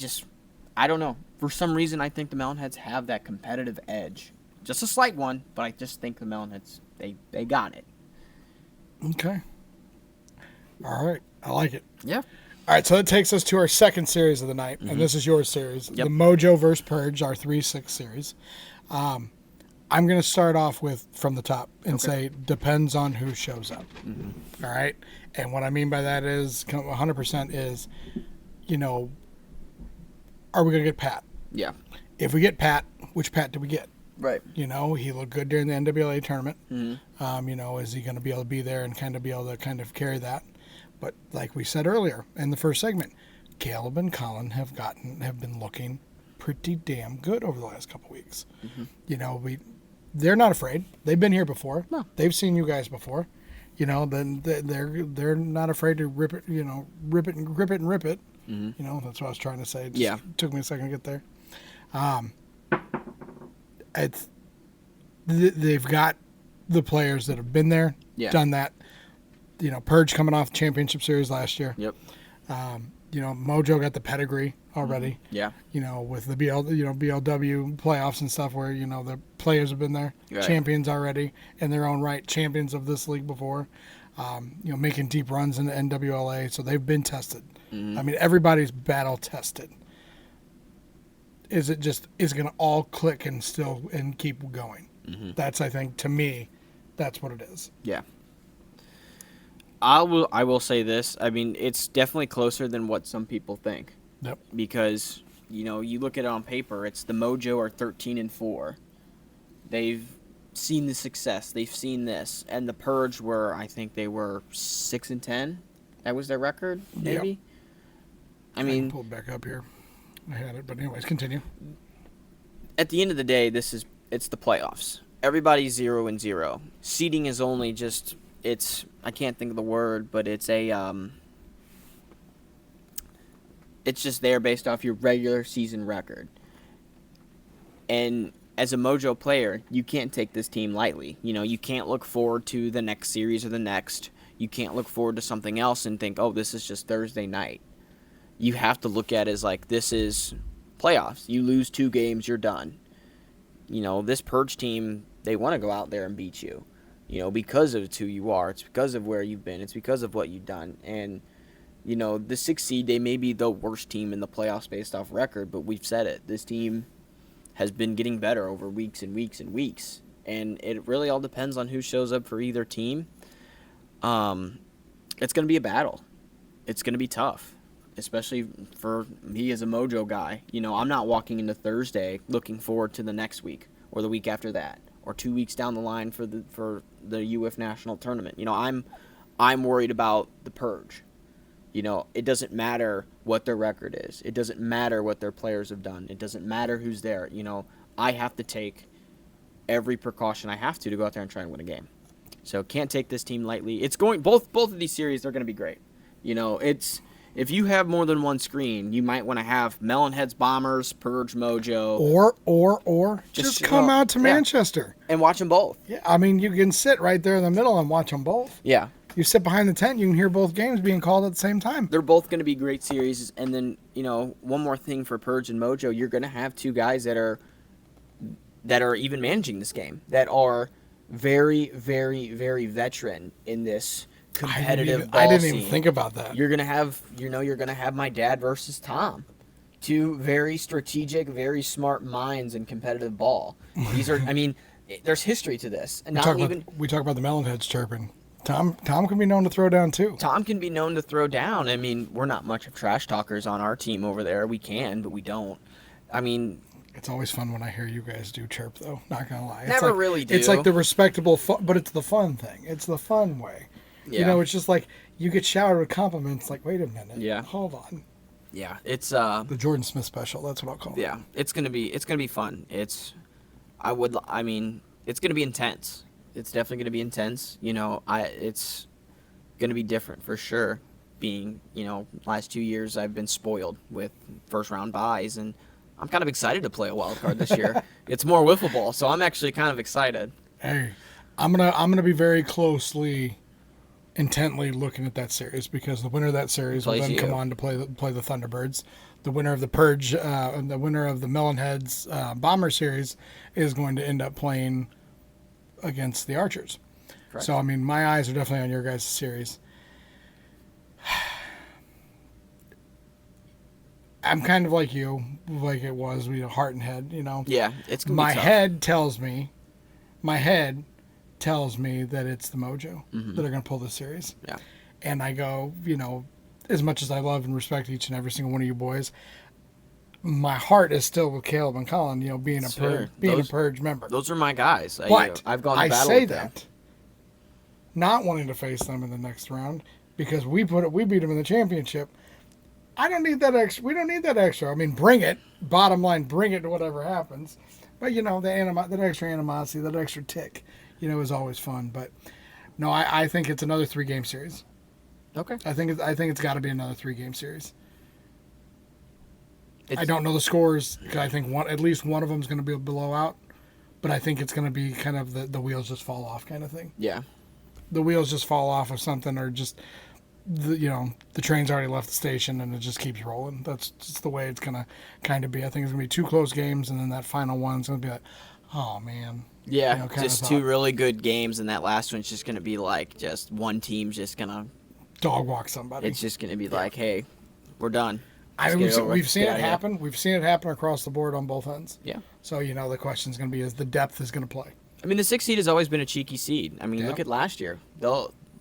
don't know. For some reason, I think the Melonheads have that competitive edge. Just a slight one, but I just think the Melonheads, they got it. Okay. All right. I like it. Yeah. All right, so that takes us to our second series of the night, and this is your series, Yep. the Mojo versus Purge, our 3-6 series. I'm going to start off from the top and say depends on who shows up. All right, and what I mean by that is 100% is, are we going to get Pat? Yeah. If we get Pat, which Pat do we get? Right. He looked good during the NWA tournament. Is he going to be able to be there and kind of be able to carry that? But like we said earlier in the first segment, Caleb and Colin have been looking pretty damn good over the last couple weeks. They're not afraid. They've been here before. No. They've seen you guys before. Then they're not afraid to rip it. Rip it and grip it and rip it. That's what I was trying to say. It just took me a second to get there. They've got the players that have been there, done that. Purge coming off the championship series last year. Yep. Mojo got the pedigree already. Yeah. With the BLW playoffs and stuff where, the players have been there, champions already in their own right, champions of this league before, making deep runs in the NWLA. So they've been tested. I mean, everybody's battle tested. Is it going to all click and keep going? That's, I think, to me, that's what it is. Yeah. I will say this. I mean, it's definitely closer than what some people think. Yep. Because, you look at it on paper, it's the Mojo are 13-4. They've seen the success. They've seen this. And the Purge I think they were 6-10. That was their record, maybe? Yep. I mean, pull it back up here. I had it, but anyways, continue. At the end of the day, it's the playoffs. Everybody's 0-0. Seeding is only just... I can't think of the word, but it's just there based off your regular season record. And as a Mojo player, you can't take this team lightly. You can't look forward to the next series or the next. You can't look forward to something else and think, oh, this is just Thursday night. You have to look at it as like, this is playoffs. You lose 2 games, you're done. This Purge team, they want to go out there and beat you. Because of who you are. It's because of where you've been. It's because of what you've done. And, the 6th seed, they may be the worst team in the playoffs based off record, but we've said it. This team has been getting better over weeks and weeks and weeks. And it really all depends on who shows up for either team. It's going to be a battle. It's going to be tough, especially for me as a Mojo guy. I'm not walking into Thursday looking forward to the next week or the week after that, or 2 weeks down the line for the UWIF national tournament. I'm worried about the Purge. It doesn't matter what their record is. It doesn't matter what their players have done. It doesn't matter who's there. I have to take every precaution I have to go out there and try and win a game. So can't take this team lightly. It's going both of these series are going to be great. It's if you have more than one screen, you might want to have Melonheads Bombers, Purge Mojo, or just come out to Manchester and watch them both. Yeah, I mean you can sit right there in the middle and watch them both. Yeah, you sit behind the tent, you can hear both games being called at the same time. They're both going to be great series, and then one more thing for Purge and Mojo, you're going to have 2 guys that are even managing this game that are very, very, very veteran in this competitive ball I didn't scene. even think about that. You're gonna have my dad versus Tom, 2 very strategic, very smart minds in competitive ball. These are, there's history to this, and we talk about the Melonheads chirping. Tom can be known to throw down too. Tom can be known to throw down. We're not much of trash talkers on our team over there. We can, but we don't. It's always fun when I hear you guys do chirp, though. Not gonna lie. Never really do. It's like the respectable, but it's the fun thing. It's the fun way. Yeah. It's just like you get showered with compliments. Like, wait a minute. Yeah. Hold on. Yeah, it's the Jordan Smith special. That's what I'll call it. Yeah, it's gonna be fun. It's gonna be intense. It's definitely gonna be intense. It's gonna be different for sure. Being last 2 years I've been spoiled with first round buys, and I'm kind of excited to play a wild card this year. It's more wiffle ball, so I'm actually kind of excited. Hey, I'm gonna be very intently looking at that series, because the winner of that series will then come on to play the Thunderbirds. The winner of the Purge, the winner of the Melonheads Bomber series is going to end up playing against the Archers. Correct. So my eyes are definitely on your guys' series. I'm kind of like you, like it was, heart and head, Yeah, it's gonna My be tough. my head tells me that it's the Mojo that are going to pull this series. Yeah. And I go, as much as I love and respect each and every single one of you boys, my heart is still with Caleb and Colin, being a Sure. Purge member. Those are my guys. But I've gone to I battle say with them. that not wanting to face them in the next round because we beat them in the championship. I don't need that extra. We don't need that extra. I mean, bring it. Bottom line, bring it to whatever happens. But that extra animosity, that extra tick, is always fun. But no, I think it's another 3-game series. Okay. I think it's got to be another 3-game series. I don't know the scores because I think at least one of them is going to be a blowout. But I think it's going to be kind of the wheels just fall off kind of thing. Yeah. The wheels just fall off of something, or just the train's already left the station and it just keeps rolling. That's just the way it's gonna kind of be. I think it's gonna be 2 close games, and then that final one's gonna be like, oh man. Yeah, just 2 really good games, and that last one's just gonna be like just one team's just gonna dog walk somebody. It's just gonna be like, hey, we're done. We've seen it happen. We've seen it happen across the board on both ends. Yeah. So the question's gonna be: is the depth is gonna play? I mean, the 6th seed has always been a cheeky seed. I mean, look at last year.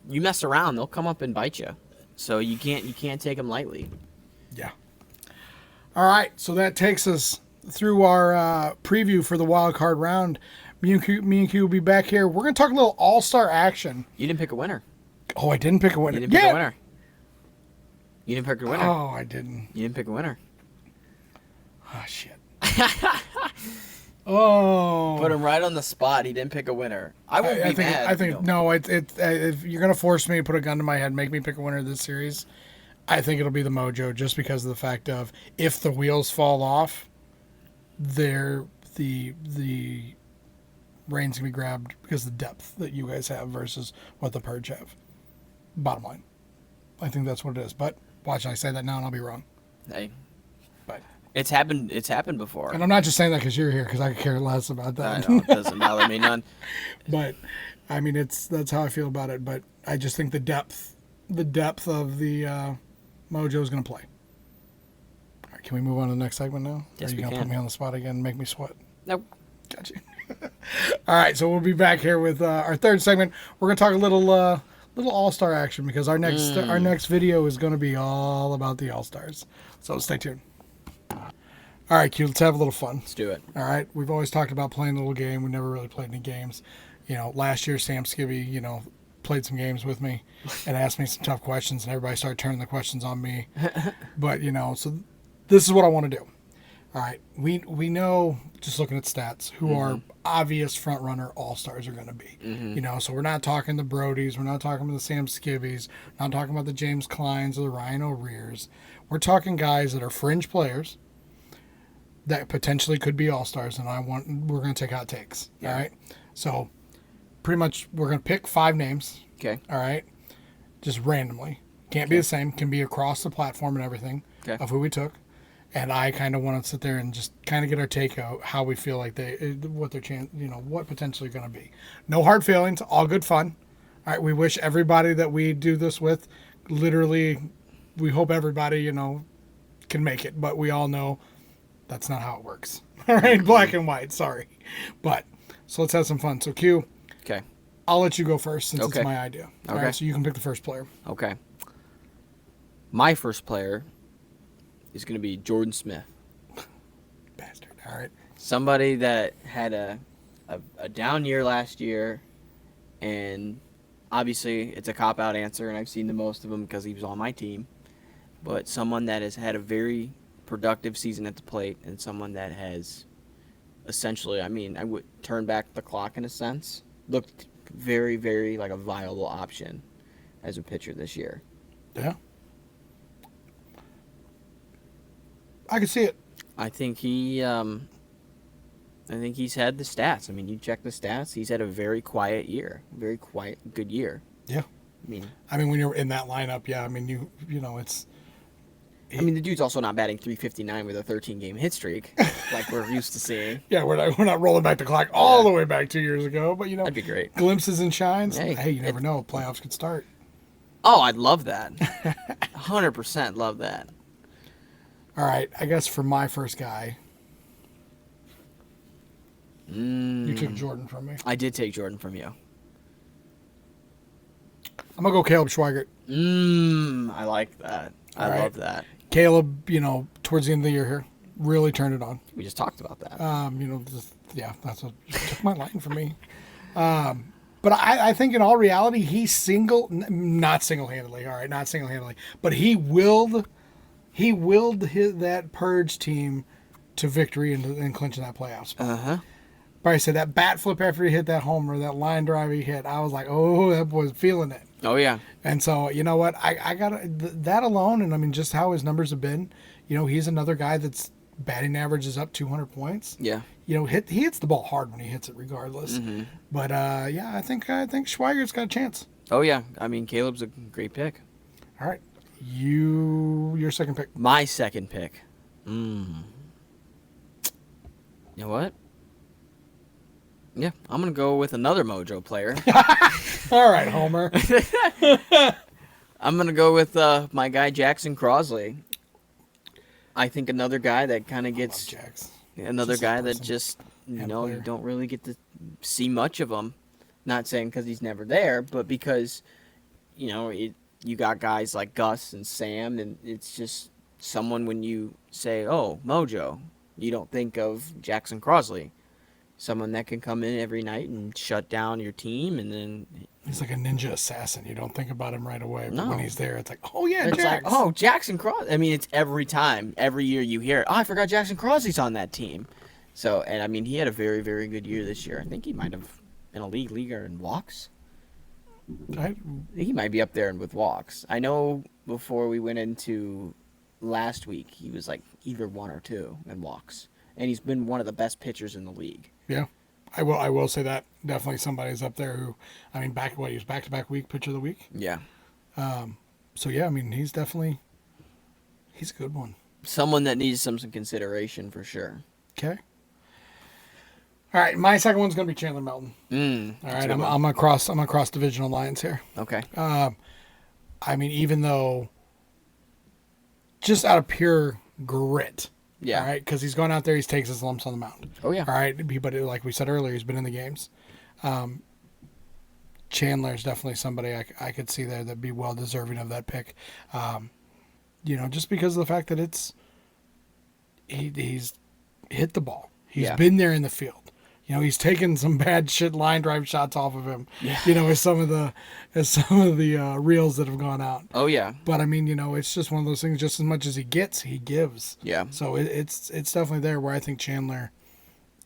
You mess around, they'll come up and bite you. So you can't take them lightly. Yeah. All right, so that takes us through our preview for the wild card round. Me and Q will be back here. We're gonna talk a little all-star action. You didn't pick a winner. Oh, I didn't pick a winner. You didn't pick a winner. You didn't pick a winner. Oh, I didn't. You didn't pick a winner. Oh shit. Oh. Put him right on the spot. He didn't pick a winner. I won't be mad. I think no. If you're gonna force me to put a gun to my head, and make me pick a winner of this series, I think it'll be the Mojo, just because of the fact of if the wheels fall off, the reins can be grabbed because of the depth that you guys have versus what the Purge have. Bottom line, I think that's what it is. But watch, I say that now and I'll be wrong. Hey, but it's happened before. And I'm not just saying that because you're here, because I could care less about that. I know, it doesn't bother me none. But I mean, that's how I feel about it. But I just think the depth of the Mojo is going to play. All right, can we move on to the next segment now? Yes, Or are you we going to can. put me on the spot again and make me sweat? Nope. Got you. All right, so we'll be back here with our third segment. We're going to talk a little All-Star action, because our next video is going to be all about the All-Stars. So stay tuned. All right, Q, let's have a little fun. Let's do it. All right, we've always talked about playing a little game. We never really played any games. Last year Sam Skibby, played some games with me and asked me some tough questions, and everybody started turning the questions on me. But so this is what I want to do. All right, we know, just looking at stats, who our obvious front runner all-stars are going to be. So we're not talking the Brodies, we're not talking about the Sam Skibbies, not talking about the James Kleins or the Ryan O'Rears. We're talking guys that are fringe players that potentially could be all-stars, and we're going to take hot takes. Yeah. All right, so pretty much we're going to pick 5 names. Okay. All right, just randomly. Can't be the same. Can be across the platform and everything of who we took. And I kind of want to sit there and just kind of get our take out how we feel like what their chance, what potentially going to be. No hard feelings, all good fun. All right, we wish everybody that we do this with, literally, we hope everybody, can make it. But we all know that's not how it works. All right, black and white, sorry. But, so let's have some fun. So Q, Okay. I'll let you go first since it's my idea. All right, so you can pick the first player. Okay. My first player is going to be Jordan Smith. Bastard. All right. Somebody that had a down year last year, and obviously it's a cop-out answer, and I've seen the most of him because he was on my team. But someone that has had a very productive season at the plate, and someone that has essentially, I would turn back the clock in a sense, looked very, very like a viable option as a pitcher this year. Yeah. I can see it. I think he's had the stats. You check the stats. He's had a very quiet year, very quiet, good year. Yeah. When you're in that lineup, yeah. It's. The dude's also not batting .359 with a 13-game hit streak, like we're used to seeing. Yeah, we're not rolling back the clock all the way back 2 years ago, but that'd be great. Glimpses and shines. Hey, you never know. Playoffs could start. Oh, I'd love that. 100% love that. All right, I guess for my first guy, you took Jordan from me. I did take Jordan from you. I'm going to go Caleb Schweigert. I like that. I love that. Caleb, towards the end of the year here, really turned it on. We just talked about that. That's what took my line from me. But I think in all reality, not single-handedly, all right, not single-handedly, but he willed that Purge team to victory and clinching that playoff spot. Uh-huh. But I said that bat flip after he hit that homer, that line drive he hit, I was like, oh, that boy's feeling it. Oh, yeah. And so, you know what, I got that alone, and I mean, just how his numbers have been, he's another guy that's batting average is up 200 points. Yeah. He hits the ball hard when he hits it regardless. Mm-hmm. But, I think Schweigert's got a chance. Oh, yeah. I mean, Caleb's a great pick. All right. Your second pick. My second pick. You know what? Yeah, I'm going to go with another Mojo player. All right, Homer. I'm going to go with my guy Jackson Crosley. I think another guy that kind of gets... Another just guy that just, you don't really get to see much of him. Not saying because he's never there, but because, you got guys like Gus and Sam, and it's just someone when you say, oh, Mojo, you don't think of Jackson Crosley. Someone that can come in every night and shut down your team, and then... He's like a ninja assassin. You don't think about him right away, but No. when he's there, it's like, oh, yeah, It's Jax. like, oh, Jackson Crosley. I mean, it's every time. Every year you hear it. Oh, I forgot Jackson Crosley's on that team. So, and I mean, he had a very, very good year this year. I think he might have been a leaguer in walks. He might be up there with walks. I know before we went into last week, he was like either 1 or 2 in walks. And he's been one of the best pitchers in the league. Yeah. I will say that. Definitely somebody's up there who, I mean, he was back-to-back week pitcher of the week. Yeah. So, yeah, I mean, he's a good one. Someone that needs some consideration for sure. Okay. All right, my second one's going to be Chandler Melton. All right, I'm across divisional lines here. Okay. I mean, even though just out of pure grit. Yeah. All right, because he's going out there, he takes his lumps on the mound. Oh, yeah. All right, but like we said earlier, he's been in the games. Chandler's definitely somebody I could see there that'd be well deserving of that pick. Just because of the fact that he's hit the ball. He's been there in the field. He's taken some bad shit line drive shots off of him. Yeah. As some of the reels that have gone out. Oh yeah. But I mean, it's just one of those things. Just as much as he gets, he gives. Yeah. So it's definitely there where I think Chandler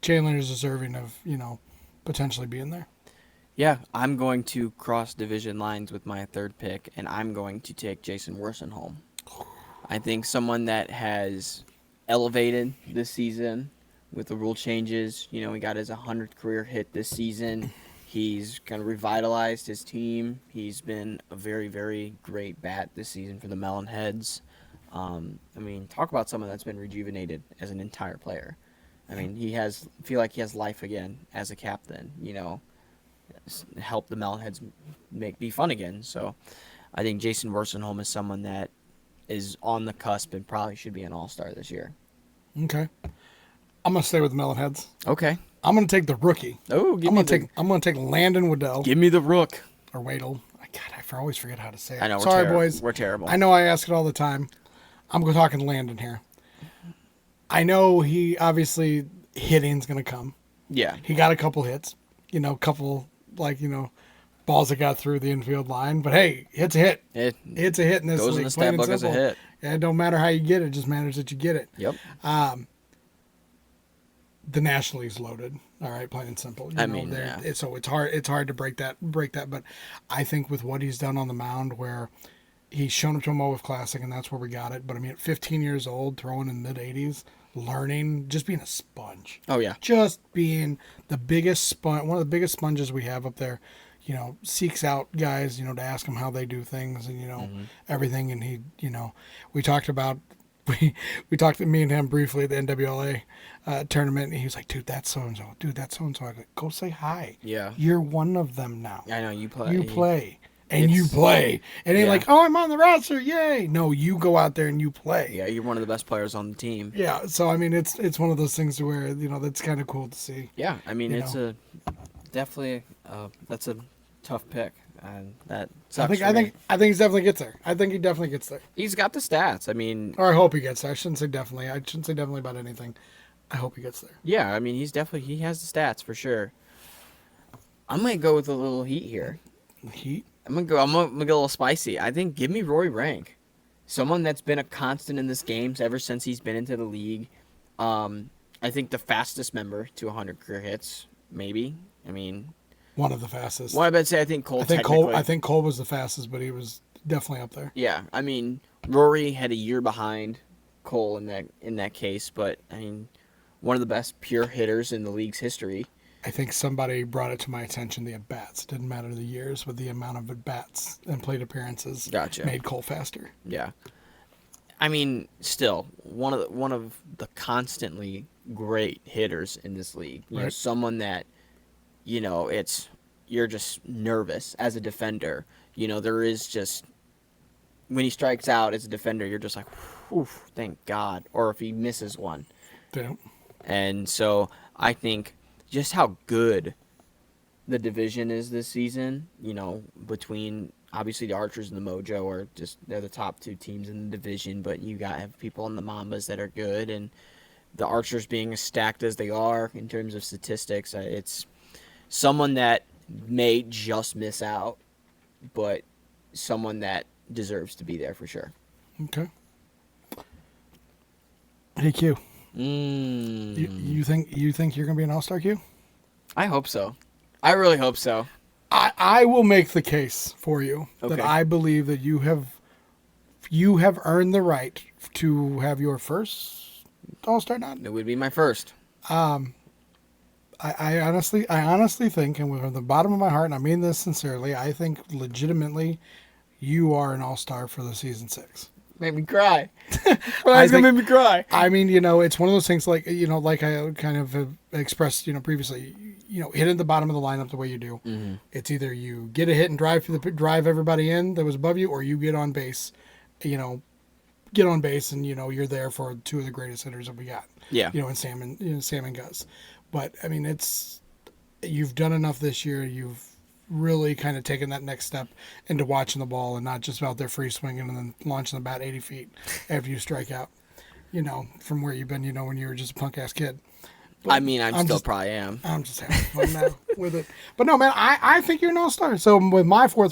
is deserving of potentially being there. Yeah, I'm going to cross division lines with my third pick, and I'm going to take Jason Worsenholm. I think someone that has elevated this season with the rule changes. He got his 100th career hit this season. He's kind of revitalized his team. He's been a very, very great bat this season for the Melonheads. I mean, talk about someone that's been rejuvenated as an entire player. I mean, feel like he has life again as a captain, help the Melonheads be fun again. So I think Jason Worsenholm is someone that is on the cusp and probably should be an all-star this year. Okay. I'm going to stay with the Melonheads. Okay. I'm going to take the rookie. Oh, I'm going to take Landon Waddell. Give me the rook. Or Waddell. God, I always forget how to say it. I know. Sorry, boys. We're terrible. I know I ask it all the time. I'm talking Landon here. I know he obviously hitting's going to come. Yeah. He got a couple hits. Balls that got through the infield line. But hey, it's a hit. It's a hit in this goes league. in the stat book as a hit. Yeah, it don't matter how you get it. It just matters that you get it. Yep. The National League's loaded. All right, plain and simple. So it's hard to break that. But I think with what he's done on the mound, where he's shown up to a MO WIFF Classic, and that's where we got it. But I mean, at 15 years old, throwing in the mid-80s, learning, just being a sponge. Oh yeah. Just being the biggest sponge, one of the biggest sponges we have up there. Seeks out guys, to ask them how they do things and, everything. And he, we talked to me and him briefly at the NWLA tournament. And he was like, dude, that's so-and-so. Dude, that's so-and-so. I go, go say hi. Yeah. You're one of them now. I know, you play. You play. and you play. It ain't Yeah. like, oh, I'm on the roster, yay. No, you go out there and you play. Yeah, you're one of the best players on the team. Yeah, so I mean, it's one of those things where, you know, that's kind of cool to see. Yeah, I mean, You it's know. definitely that's a tough pick, and that I sucks. think for I me. think I think he definitely gets there. I think he definitely gets there. He's got the stats. I mean, Or I hope he gets there. I shouldn't say definitely. I shouldn't say definitely about anything. I hope he gets there. yeah, I mean, he has the stats for sure. I'm gonna go with a little heat here. Heat. I'm gonna go a little spicy. I think give me Rory Rank, someone that's been a constant in this game ever since he's been into the league. I think the fastest member to 100 career hits, maybe. I mean, One of the fastest. well, I bet say I think Cole. I think technically, Cole. I think Cole was the fastest, but he was definitely up there. Yeah, I mean, Rory had a year behind Cole in that case, but I mean, one of the best pure hitters in the league's history. I think somebody brought it to my attention. The at bats didn't matter the years, but the amount of at bats and plate appearances Gotcha. made Cole faster. Yeah, I mean, still one of the constantly great hitters in this league. You know, Right. someone that, you know, you're just nervous as a defender. You know, there is just when he strikes out as a defender, you're just like, oof, thank God. Or if he misses one. Yeah. And so I think just how good the division is this season, you know, between obviously the Archers and the Mojo are just they're the top two teams in the division, but you got have people in the Mambas that are good, and the Archers being as stacked as they are in terms of statistics, it's someone that may just miss out, but someone that deserves to be there for sure. Okay. Hey Q, Mm. you think you're gonna be an all-star Q? I hope so. I really hope so. I will make the case for you that Okay. I believe that you have earned the right to have your first all-star nod. It would be my first. I honestly think, and from the bottom of my heart, and I mean this sincerely, I think legitimately you are an all-star for the season 6. Made me cry. I Brian's gonna think- make me cry. I mean, you know, it's one of those things like, you know, like I kind of have expressed, you know, previously, you know, hitting the bottom of the lineup the way you do. Mm-hmm. It's either you get a hit and drive everybody in that was above you, or you get on base, and, you know, you're there for two of the greatest hitters that we got. Yeah. You know, in Sam and Gus. But, I mean, you've done enough this year. You've really kind of taken that next step into watching the ball and not just out there free swinging and then launching the bat 80 feet after you strike out, you know, from where you've been, you know, when you were just a punk ass kid. But I mean, I'm still just- probably am. I'm just having fun now with it. But no, man, I think you're an all-star. So with my fourth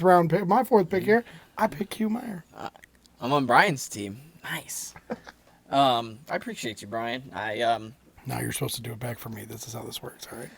pick here, I pick Q Meyer. I'm on Brian's team. Nice. I appreciate you, Brian. Now you're supposed to do it back for me. This is how this works, all right?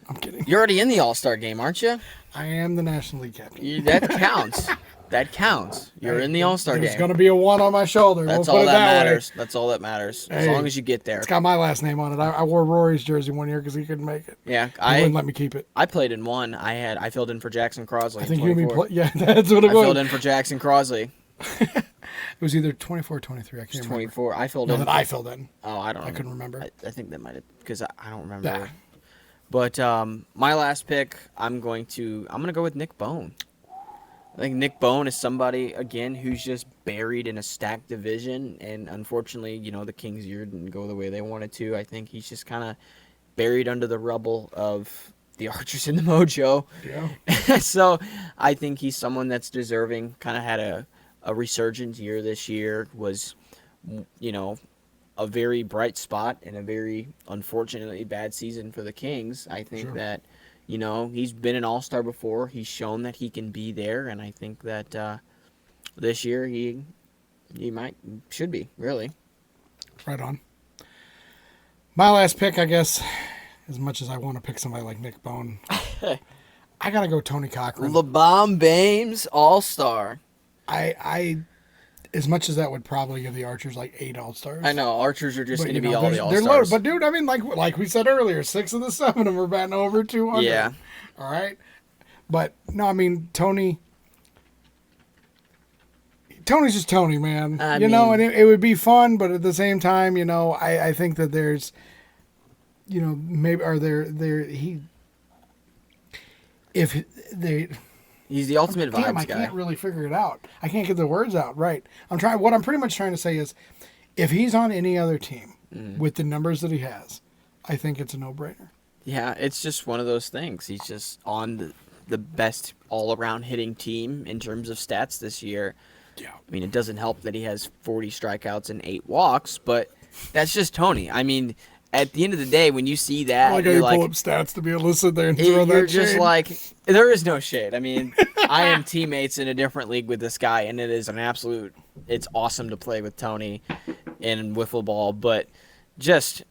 I'm kidding. You're already in the All-Star game, aren't you? I am the National League captain. That counts. That counts. You're in the All-Star There's game. going to be a one on my shoulder. That's we'll all put it that that matters. way. That's all that matters. As Hey, long as you get there. It's got my last name on it. I wore Rory's jersey one year because he couldn't make it. Yeah, He wouldn't let me keep it. I played in one. I filled in for Jackson Crosley. I think in you and me 24. play. Yeah, that's what it I was. filled in for Jackson Crosley. It was either 24 or 23. I can't remember. 24. I filled No, in. that I filled in. Oh, I don't. I couldn't remember. I think that might have because I don't remember. Yeah. But my last pick, I'm gonna go with Nick Bone. I think Nick Bone is somebody again who's just buried in a stacked division, and unfortunately, you know, the Kings year didn't go the way they wanted to. I think he's just kind of buried under the rubble of the Archers and the Mojo. Yeah. So I think he's someone that's deserving. Kind of had a resurgent year this year. Was, you know, a very bright spot in a very unfortunately bad season for the Kings. I think Sure. that, you know, he's been an all-star before. He's shown that he can be there, and I think that this year he should be, really. Right on. My last pick, I guess, as much as I want to pick somebody like Nick Bone, I got to go Tony Cochran. LeBron Bames, all-star. I as much as that would probably give the Archers like 8 All-Stars. I know, Archers are just But, going you to be know, all the they're all-stars. loaded. But, dude, I mean, like we said earlier, 6 of the 7 of them are batting over 200. Yeah. All right? But, no, I mean, Tony's just Tony, man. I you know, mean- and it would be fun, but at the same time, you know, I think that there's, you know, maybe, are there, he, if they, He's the ultimate Damn, vibes I guy. can't really figure it out. I can't get the words out right. What I'm pretty much trying to say is, if he's on any other team with the numbers that he has, I think it's a no-brainer. Yeah, it's just one of those things. He's just on the best all-around hitting team in terms of stats this year. Yeah. I mean, it doesn't help that he has 40 strikeouts and 8 walks, but that's just Tony. I mean, at the end of the day, when you see that, I like how you pull up stats to be able to sit there and throw that you're just shade. like, there is no shade. I mean, I am teammates in a different league with this guy, and it is it's awesome to play with Tony in wiffle ball, but just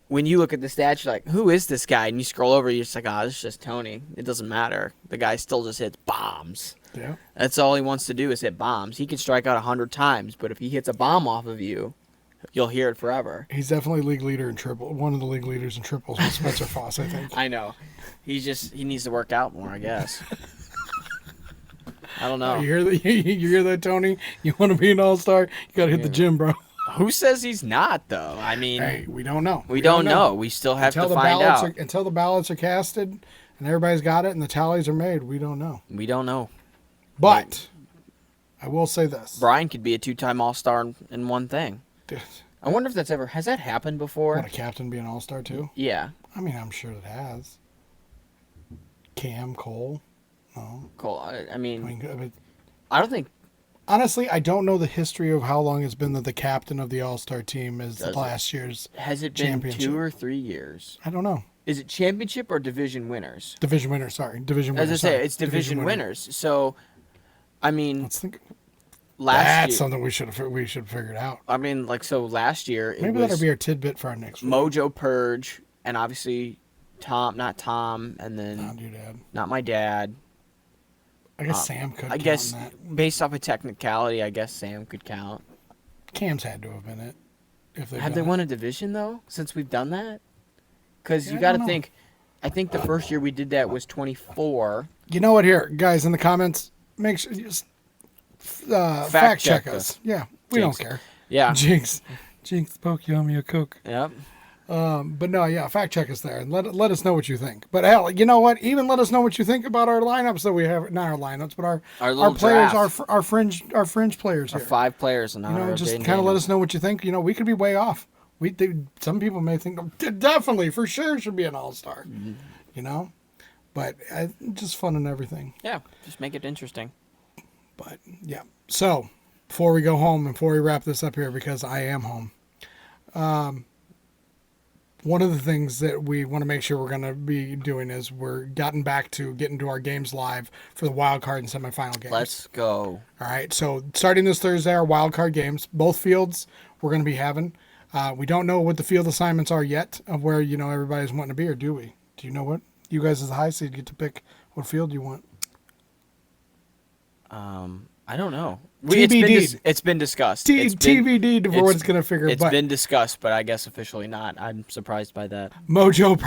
when you look at the stats, you're like, who is this guy? And you scroll over, you're just like, this is just Tony. It doesn't matter. The guy still just hits bombs. Yeah. That's all he wants to do is hit bombs. He can strike out 100 times, but if he hits a bomb off of you, you'll hear it forever. He's definitely league leader in triple. One of the league leaders in triples with Spencer Foss, I think. I know. He needs to work out more, I guess. I don't know. You hear that, Tony? You want to be an all-star? You got to hit the gym, bro. Who says he's not, though? I mean, hey, we don't know. We don't know. We still have to find out. Until the ballots are casted and everybody's got it and the tallies are made, we don't know. We don't know. But I will say this. Brian could be a 2-time all-star in one thing. Dude, I wonder if has that happened before? What, a captain be an all-star too? Yeah. I mean, I'm sure it has. Cam, Cole? No. Cole, I mean, I don't think... Honestly, I don't know the history of how long it's been that the captain of the all-star team is last year's Has it been 2 or 3 years? I don't know. Is it championship or division winners? Division winners, sorry. Division winners. As I say, it's division winners. So, I mean... Let's think... That's something we should figure it out. I mean, last year maybe that'll be our tidbit for our next one. Mojo Purge, and obviously not Tom, and then Not your dad. Not my dad. I guess Sam could. I guess based off of technicality, I guess Sam could count. Cam's had to have been it. Have they won a division though since we've done that? Because you got to think. I think the first year we did that was 24. You know what? Here, guys, in the comments, make sure you just fact check us. Yeah, we don't care. Yeah. Jinx, poke, yummy, a coke. Yep. But no, yeah, fact check us there and let us know what you think. But hell, you know what? Even let us know what you think about our lineups that we have. Not our lineups, but our players, our fringe players here. 5 players, and just kind of let us know what you think. You know, we could be way off. Some people may think definitely for sure should be an all-star. Mm-hmm. You know, but just fun and everything. Yeah, just make it interesting. But yeah, so before we go home and before we wrap this up here, because I am home. One of the things that we want to make sure we're going to be doing is we're gotten back to getting to our games live for the wild card and semifinal games. Let's go. All right. So starting this Thursday, our wild card games, both fields we're going to be having. We don't know what the field assignments are yet of where, everybody's wanting to be, or do we? Do you know what? You guys as a high seed get to pick what field you want. I don't know. TBD. It's been discussed. TBD for what it's going to figure. It's been discussed, but I guess officially not. I'm surprised by that. Mojo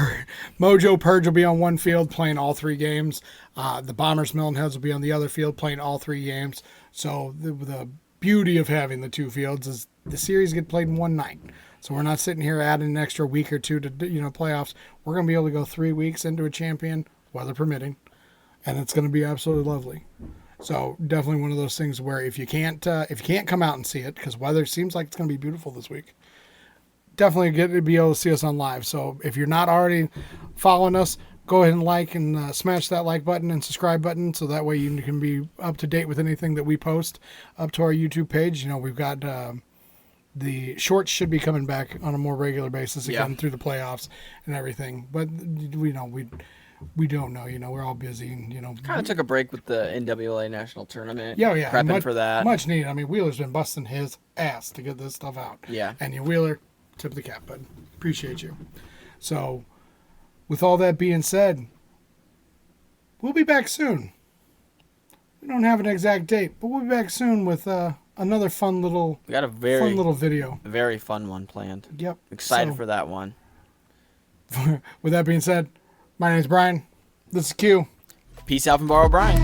Purge will be on one field playing all 3 games. The Bombers Millen Heads will be on the other field playing all 3 games. So the beauty of having the 2 fields is the series get played in one night. So we're not sitting here adding an extra week or 2 to playoffs. We're going to be able to go 3 weeks into a champion, weather permitting, and it's going to be absolutely lovely. So definitely one of those things where if you can't come out and see it, because weather seems like it's going to be beautiful this week, definitely be able to see us on live. So if you're not already following us, go ahead and like and smash that like button and subscribe button, so that way you can be up to date with anything that we post up to our YouTube page. We've got the shorts should be coming back on a more regular basis again through the playoffs and everything. But we don't know, we're all busy and, kind of took a break with the NWA National Tournament. Yeah. Prepping for that. Much needed. I mean, Wheeler's been busting his ass to get this stuff out. Yeah. And Wheeler, tip of the cap, bud. Appreciate you. So, with all that being said, we'll be back soon. We don't have an exact date, but we'll be back soon with another fun little video. A very fun one planned. Yep. Excited for that one. With that being said, my name is Brian. This is Q. Peace out from Borrow Brian.